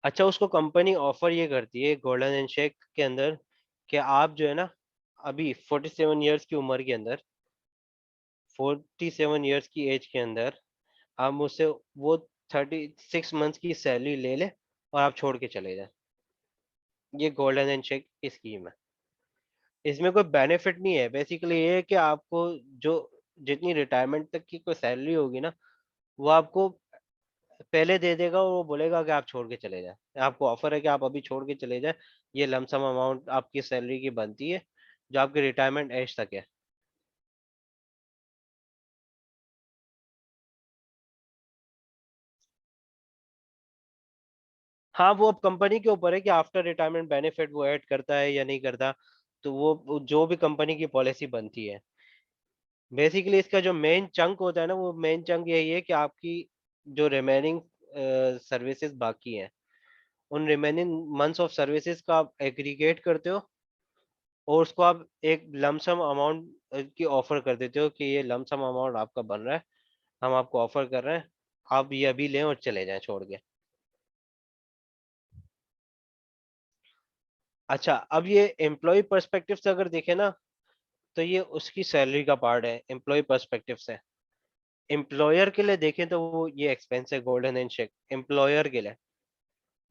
अच्छा, उसको कंपनी ऑफर ये करती है गोल्डन हैंडशेक के अंदर कि आप जो है ना, अभी 47 ईयर्स की उम्र के अंदर, 47 ईयर्स की एज के अंदर आप मुझसे वो 36 मंथ्स की सैलरी ले ले और आप छोड़ के चले जाए। ये गोल्डन हैंडशेक की स्कीम है। इसमें कोई बेनिफिट नहीं है, बेसिकली ये है कि आपको जो जितनी रिटायरमेंट तक की कोई सैलरी होगी ना, वो आपको पहले दे देगा और वो बोलेगा कि आप छोड़ के चले जाए। आपको ऑफर है कि आप अभी छोड़ के चले जाए। ये लमसम अमाउंट आपकी सैलरी की बनती है जो आपके रिटायरमेंट एज तक है। हाँ, वो अब कंपनी के ऊपर है कि आफ्टर रिटायरमेंट बेनिफिट वो ऐड करता है या नहीं करता। तो वो जो भी कंपनी की पॉलिसी बनती है, बेसिकली इसका जो मेन चंक होता है ना, वो मेन चंक यही है कि आपकी जो रिमेनिंग सर्विसेज बाकी हैं, उन रिमेनिंग मंथ्स ऑफ सर्विसेज का आप एग्रीगेट करते हो और उसको आप एक लमसम अमाउंट की ऑफर कर देते हो कि ये लमसम अमाउंट आपका बन रहा है, हम आपको ऑफर कर रहे हैं, आप ये अभी लें और चले जाएं छोड़ के। अच्छा, अब ये एम्प्लॉय पर्सपेक्टिव से अगर देखें ना, तो ये उसकी सैलरी का पार्ट है एम्प्लॉय पर्सपेक्टिव से। एम्प्लॉयर के लिए देखें तो वो ये एक्सपेंस है गोल्डन हैंडशेक एम्प्लॉयर के लिए,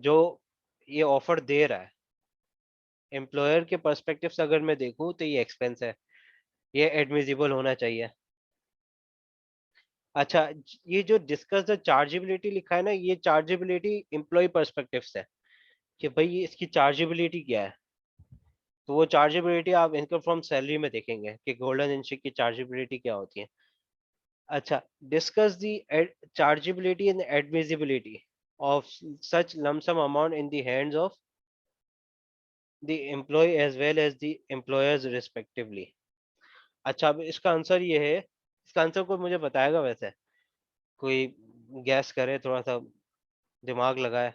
जो ये ऑफर दे रहा है। एम्प्लॉयर के पर्सपेक्टिव से अगर मैं देखूं तो ये एक्सपेंस है, ये एडमिजिबल होना चाहिए। अच्छा, ये जो डिस्कस द चार्जेबिलिटी लिखा है ना, ये चार्जेबिलिटी एम्प्लॉय पर्सपेक्टिव से है कि भाई ये इसकी चार्जेबिलिटी क्या है। तो वो चार्जेबिलिटी आप इनकम फ्रॉम सैलरी में देखेंगे कि गोल्डन हैंडशेक की चार्जेबिलिटी क्या होती है। अच्छा, discuss the chargeability and admissibility of such lump sum amount in the hands of the employee as well as the employers respectively। अच्छा, अब इसका आंसर ये है, इसका आंसर कोई मुझे बताएगा वैसे? कोई गैस करे, थोड़ा सा दिमाग लगाए।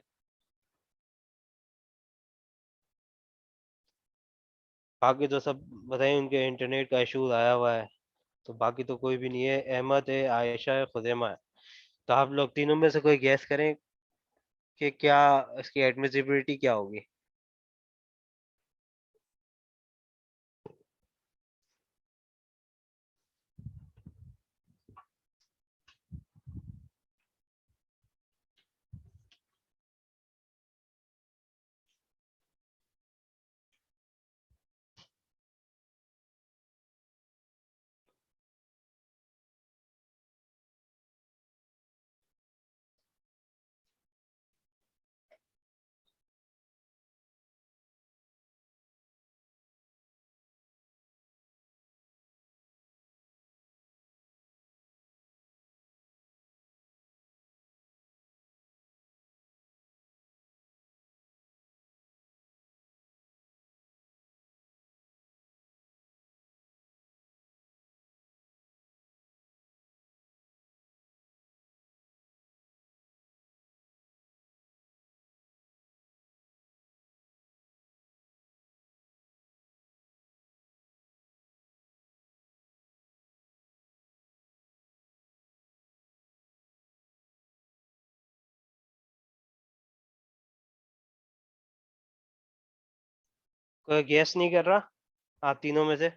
बाकी तो सब बताइए, उनके इंटरनेट का इशू आया हुआ है। तो बाकी तो कोई भी नहीं है, अहमद है, आयशा है, खुजैमा है। तो आप लोग तीनों में से कोई गैस करें कि क्या इसकी एडमिसिबिलिटी क्या होगी। कोई गैस नहीं कर रहा आप तीनों में से?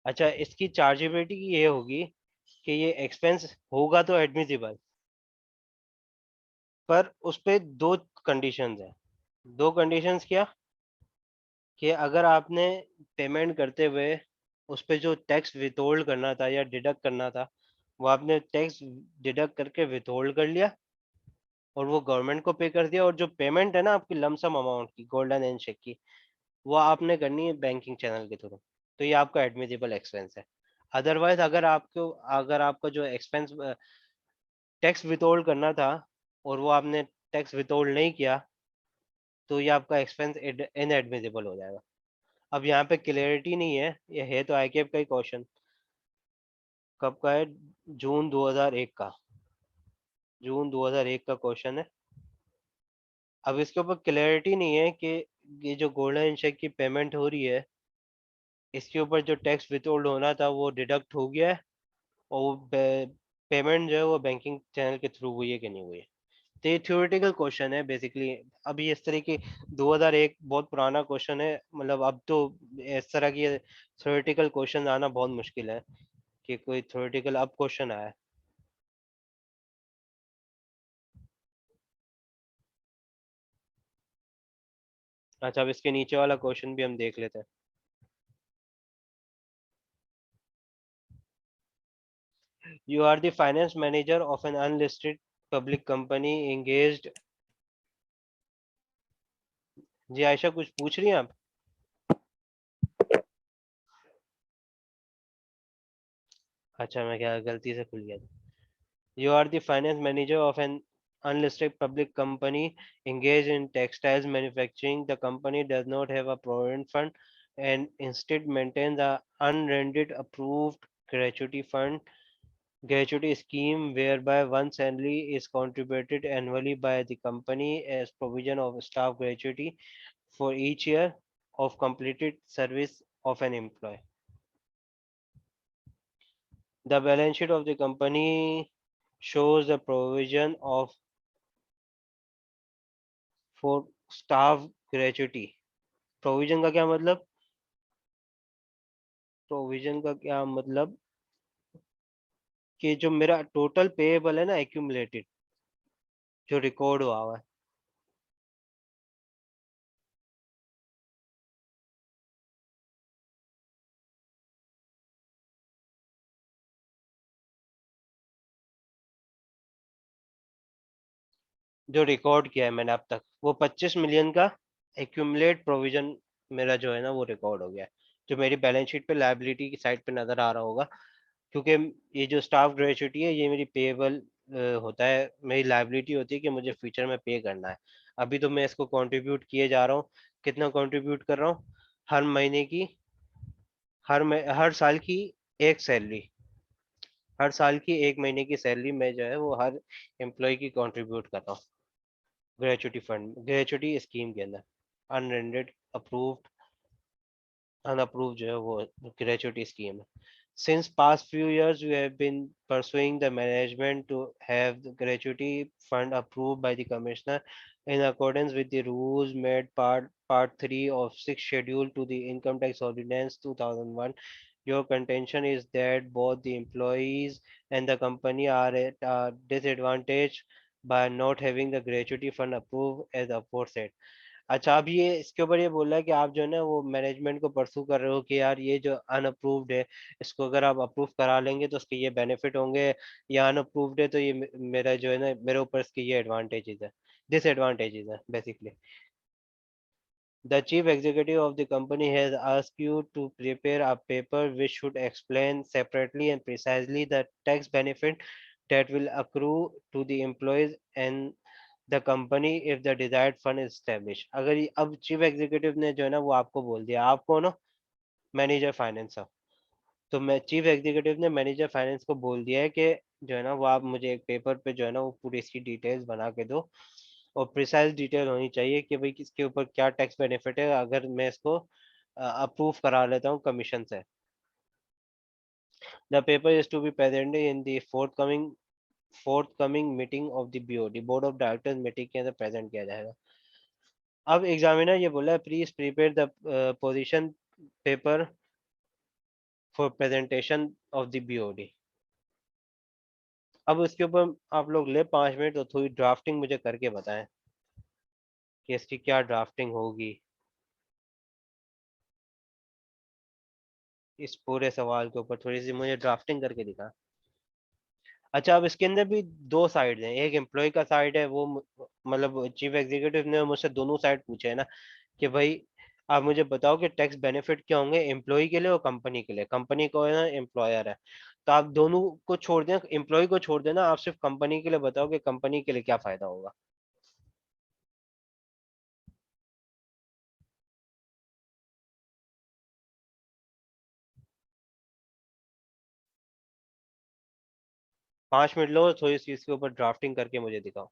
अच्छा, इसकी चार्जेबिलिटी ये होगी कि ये एक्सपेंस होगा तो एडमिसिबल, पर उस पे दो कंडीशंस हैं। दो कंडीशंस क्या? कि अगर आपने पेमेंट करते हुए उस पे जो टैक्स विथहोल्ड करना था या डिडक्ट करना था, वो आपने टैक्स डिडक्ट करके विथहोल्ड कर लिया और वो गवर्नमेंट को पे कर दिया, और जो पेमेंट है ना आपकी लमसम अमाउंट की गोल्डन हैंडशेक की, वो आपने करनी है बैंकिंग चैनल के थ्रू, तो ये आपका एडमिसिबल एक्सपेंस है। अदरवाइज अगर आपका जो एक्सपेंस टैक्स विथहोल्ड करना था और वो आपने टैक्स विथहोल्ड नहीं किया, तो ये आपका एक्सपेंस इनएडमिसिबल हो जाएगा। अब यहाँ पे क्लियरिटी नहीं है, ये है तो आईकेएफ का ही क्वेश्चन। कब का है? जून 2001 का। जून 2001 का क्वेश्चन है। अब इसके ऊपर क्लैरिटी नहीं है कि ये जो गोल्डन हैंडशेक की पेमेंट हो रही है, इसके ऊपर जो टैक्स विथहोल्ड होना था वो डिडक्ट हो गया है, और वो पेमेंट जो है वो बैंकिंग चैनल के थ्रू हुई है कि नहीं हुई है। तो ये थ्योरेटिकल क्वेश्चन है बेसिकली। अभी इस तरह की 2001 बहुत पुराना क्वेश्चन है, मतलब अब तो इस तरह की थ्योरेटिकल क्वेश्चन आना बहुत मुश्किल है कि कोई थ्योरेटिकल अब क्वेश्चन आया है। अच्छा, अब इसके नीचे वाला क्वेश्चन भी हम देख लेते हैं। You are the finance manager of an unlisted public company engaged। जी आयशा, कुछ पूछ रही हैं आप? अच्छा, मैं क्या गलती से खुल गया था। You are the finance manager of an unlisted public company engaged in textiles manufacturing. The company does not have a provident fund and instead maintains a unrendered approved gratuity fund gratuity scheme whereby one salary is contributed annually by the company as provision of staff gratuity for each year of completed service of an employee. The balance sheet of the company shows the provision of for staff gratuity। Provision का क्या मतलब? Provision का क्या मतलब कि जो मेरा total payable है ना, एक्यूमुलेटेड, जो रिकॉर्ड हुआ है। जो रिकॉर्ड किया है मैंने अब तक, वो 25 मिलियन का एक्यूमुलेट प्रोविजन मेरा जो है ना वो रिकॉर्ड हो गया है, जो मेरी बैलेंस शीट पे लायबिलिटी की साइड पे नजर आ रहा होगा। क्योंकि ये जो स्टाफ ग्रेच्युटी है ये मेरी पेएबल होता है, मेरी लायबिलिटी होती है कि मुझे फ्यूचर में पे करना है। अभी तो मैं इसको कंट्रीब्यूट किए जा रहा हूँ। कितना कंट्रीब्यूट कर रहा हूँ? हर महीने की, हर साल की एक सैलरी, हर साल की एक महीने की सैलरी मैं जो है वो हर एम्प्लॉय की कंट्रीब्यूट कर रहा हूँ ग्रेच्युटी फंड, ग्रेच्युटी स्कीम के अंदर। अनरेंडेड, अप्रूव्ड, unapproved जो है वो gratuity scheme है। Since past few years, we have been pursuing the management to have the gratuity fund approved by the commissioner in accordance with the rules made part 3 of 6th schedule to the income tax ordinance 2001. Your contention is that both the employees and the company are at a disadvantage by not having the gratuity fund approved as aforesaid। अच्छा, अब ये इसके ऊपर ये बोल रहा है कि आप जो है ना वो मैनेजमेंट को परसू कर रहे हो कि यार ये जो अनअप्रूव्ड है, इसको अगर आप अप्रूव करा लेंगे तो उसके ये बेनिफिट होंगे, या अनअप्रूव्ड है तो ये मेरा जो है ना मेरे ऊपर इसके ये एडवांटेजेस है, डिसएडवांटेजेस है basically. The chief executive of the company has asked you to prepare a paper which should explain separately and precisely the tax benefit that will accrue to the employees and the company if the desired fund is established। अगर अब chief executive ने जो है ना वो आपको बोल दिया, आपको ना मैनेजर फाइनेंस, तो मैं चीफ एग्जीक्यूटिव ने मैनेजर फाइनेंस को बोल दिया है कि जो है ना वो आप मुझे एक पेपर पे जो है ना वो पूरी इसकी डिटेल्स बना के दो, और प्रिसाइज डिटेल होनी चाहिए कि भाई किसके ऊपर क्या टैक्स बेनिफिट है अगर मैं इसको अप्रूव करा लेता हूँ कमीशन से। The paper is to be presented in the forthcoming meeting of the BOD, board of directors meeting के अंदर प्रेजेंट किया जाएगा। अब एग्जामिनर ये बोला है please prepare the position paper for presentation of the BOD. अब इसके ऊपर आप लोग ले 5 मिनट तो थोड़ी ड्राफ्टिंग मुझे करके बताएं कि इसकी क्या ड्राफ्टिंग होगी इस पूरे सवाल के ऊपर, थोड़ी सी मुझे ड्राफ्टिंग करके दिखा। अच्छा, अब इसके अंदर भी दो साइड हैं, एक एम्प्लॉय का साइड है, वो मतलब चीफ एग्जीक्यूटिव ने मुझसे दोनों साइड पूछे है ना कि भाई आप मुझे बताओ कि टैक्स बेनिफिट क्या होंगे एम्प्लॉय के लिए और कंपनी के लिए। कंपनी को है ना, एम्प्लॉयर है, तो आप दोनों को छोड़ दें, एम्प्लॉय को छोड़ देना, आप सिर्फ कंपनी के लिए बताओ कि कंपनी के लिए क्या फायदा होगा। 5 मिनट लो, थोड़ी इस चीज के ऊपर ड्राफ्टिंग करके मुझे दिखाओ।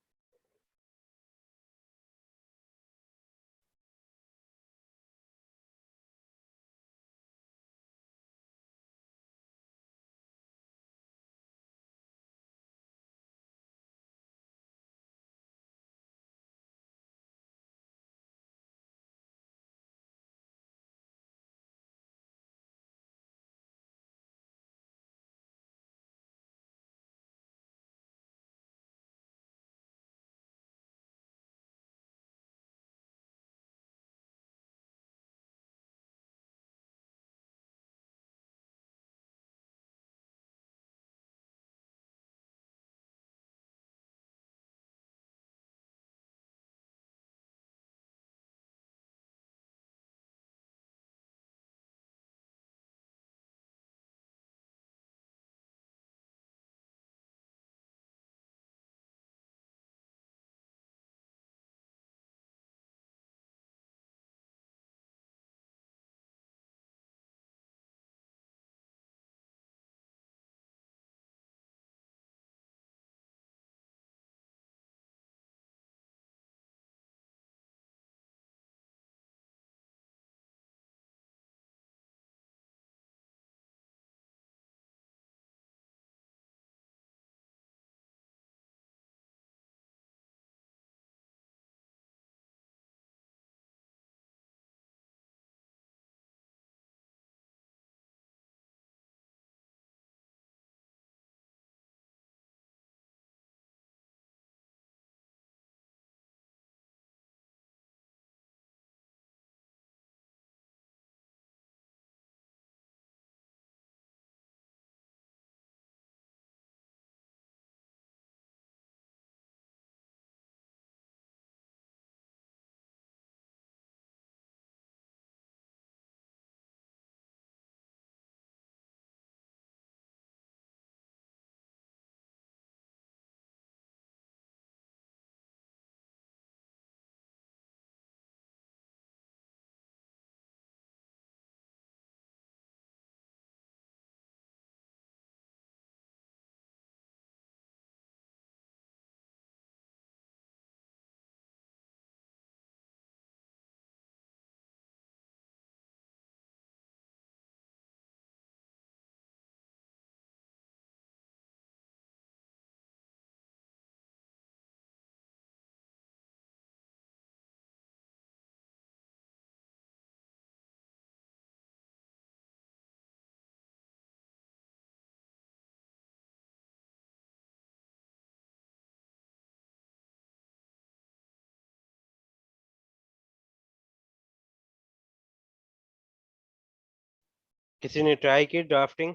किसी ने ट्राई की ड्राफ्टिंग?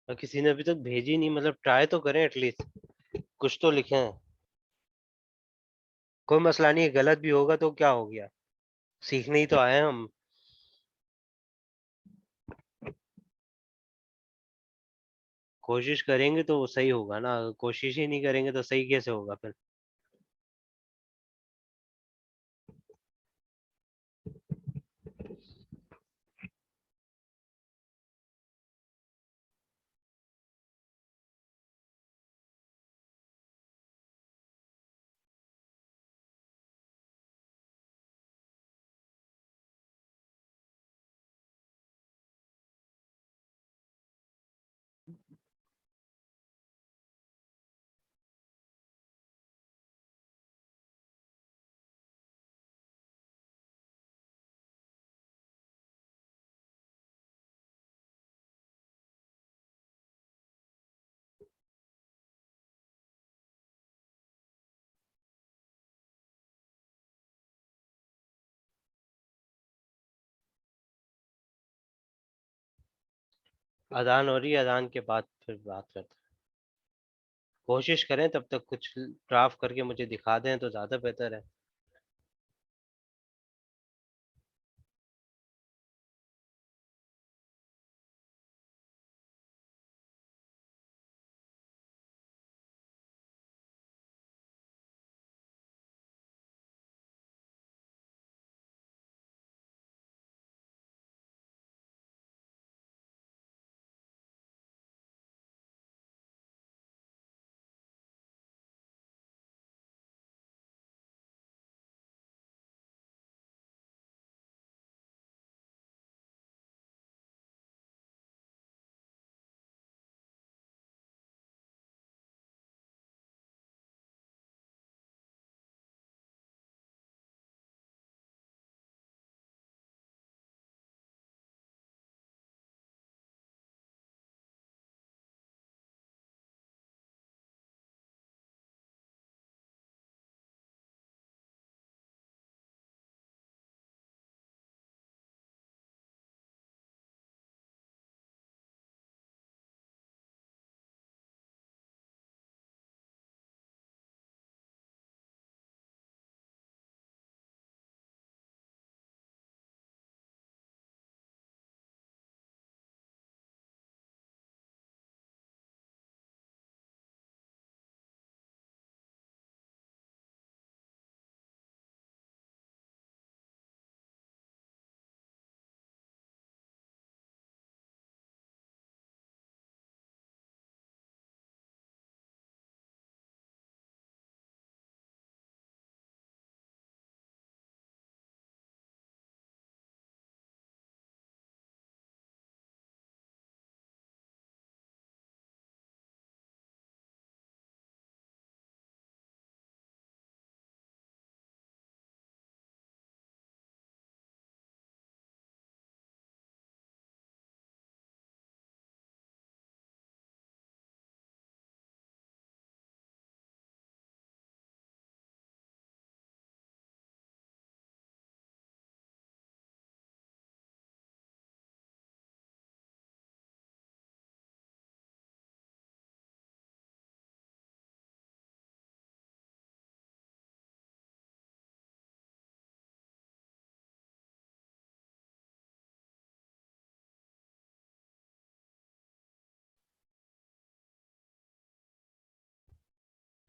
और किसी ने अभी तक भेजी नहीं, मतलब ट्राई तो करें एटलीस्ट, कुछ तो लिखें। कोई मसला नहीं है, गलत भी होगा तो क्या हो गया, सीखने ही तो आए हैं हम। कोशिश करेंगे तो वो सही होगा ना, कोशिश ही नहीं करेंगे तो सही कैसे होगा फिर। अजान हो रही है, अजान के बाद फिर बात करते हैं। कोशिश करें तब तक कुछ ड्राफ्ट करके मुझे दिखा दें तो ज्यादा बेहतर है।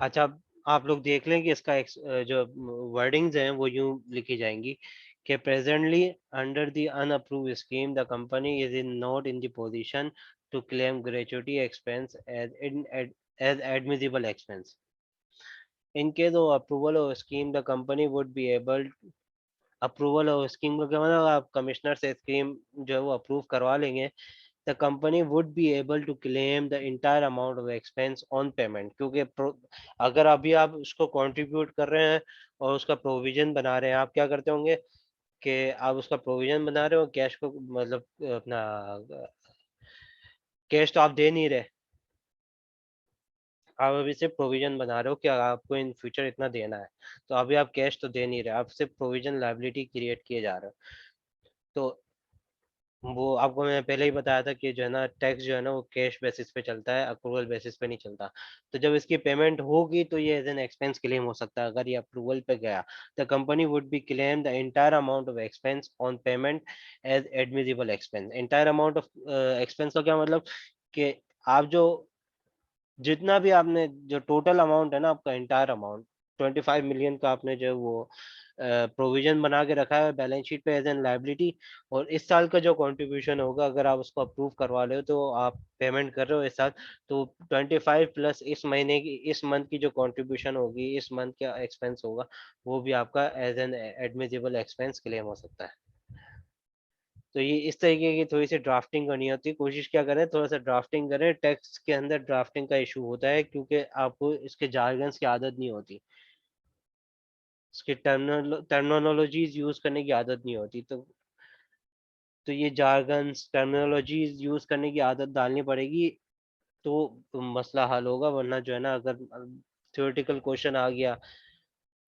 अच्छा, आप लोग देख लें कि इसका जो वर्डिंग्स हैं वो यूं लिखी जाएंगी कि presently under the unapproved scheme the company is in not in the position to claim gratuity expense as admissible expense in case of approval of scheme the company would be able approval of scheme का क्या मतलब, आप commissioner से scheme जो है वो approve करवा लेंगे, the company would be able to claim the entire amount of expense on payment, क्योंकि अगर अभी आप उसको कंट्रीब्यूट कर रहे हैं और उसका प्रोविजन बना रहे हैं, आप क्या करते होंगे कि आप उसका प्रोविजन बना रहे हो, कैश को मतलब अपना कैश तो आप दे नहीं रहे, आप अभी सिर्फ प्रोविजन बना रहे हो कि आपको इन फ्यूचर इतना देना है, तो अभी आप कैश तो दे नहीं रहे, आप सिर्फ प्रोविजन लायबिलिटी क्रिएट किए जा रहे हो। तो वो आपको मैं पहले ही बताया था कि जो है ना टैक्स जो है ना वो कैश बेसिस पे चलता है, अप्रूवल बेसिस पे नहीं चलता। तो जब इसकी पेमेंट होगी तो ये एज एन एक्सपेंस क्लेम हो सकता है, अगर ये अप्रूवल पे गया। The company would be claim the entire amount of expense on payment as admissible expense. Entire amount of expense का क्या मतलब कि आप जो जितना भी आपने जो टोटल अमाउंट है ना आपका एंटायर अमाउंट 25 मिलियन का आपने जो वो प्रोविजन बना के रखा है बैलेंस शीट पे एज एन लाइबिलिटी, और इस साल का जो कंट्रीब्यूशन होगा अगर आप उसको अप्रूव करवा रहे हो तो आप पेमेंट कर रहे हो इस साल, तो 25 प्लस इस महीने की इस मंथ की जो कंट्रीब्यूशन होगी, इस मंथ का एक्सपेंस होगा, वो भी आपका as an admissible expense claim हो सकता है। तो ये इस तरीके की थोड़ी सी ड्राफ्टिंग करनी होती है, कोशिश क्या करें थोड़ा सा ड्राफ्टिंग करें, टेक्स्ट के अंदर ड्राफ्टिंग का इशू होता है क्योंकि आपको इसके जार्गन्स की आदत नहीं होती, इसकी टर्मिनोलॉजीज यूज करने की आदत नहीं होती, तो ये जार्गन्स टर्मिनोलॉजीज यूज करने की आदत डालनी पड़ेगी, तो मसला हल होगा, वरना जो है ना अगर थ्योरेटिकल क्वेश्चन आ गया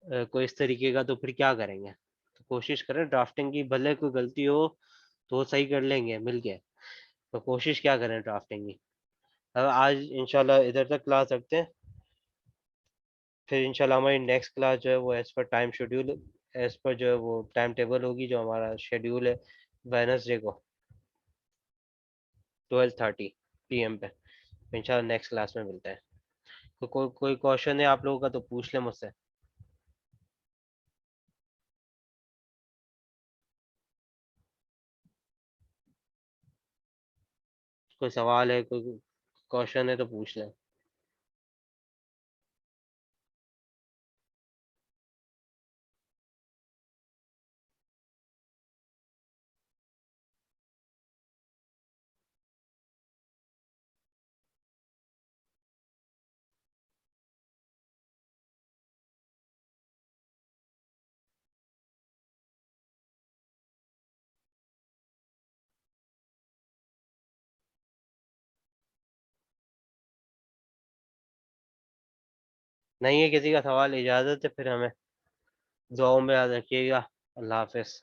कोई इस तरीके का तो फिर क्या करेंगे। तो कोशिश करें ड्राफ्टिंग की, भले कोई गलती हो तो सही कर लेंगे मिल के, तो कोशिश क्या करें ड्राफ्टिंग की। अब आज इंशाल्लाह इधर तक क्लास रखते हैं, फिर इंशाल्लाह हमारी नेक्स्ट क्लास जो है वो as per time schedule, as per जो है वो टाइम टेबल होगी, जो हमारा शेड्यूल है वेडनेसडे को 12:30 PM पे। इंशाल्लाह नेक्स्ट क्लास में मिलते हैं। तो कोई क्वेश्चन है आप लोगों का तो पूछ ले मुझसे। कोई सवाल है, कोई क्वेश्चन है तो पूछ लें। नहीं है किसी का सवाल, इजाज़त है फिर हमें, दुआओं में याद रखिएगा। अल्लाह हाफिज़।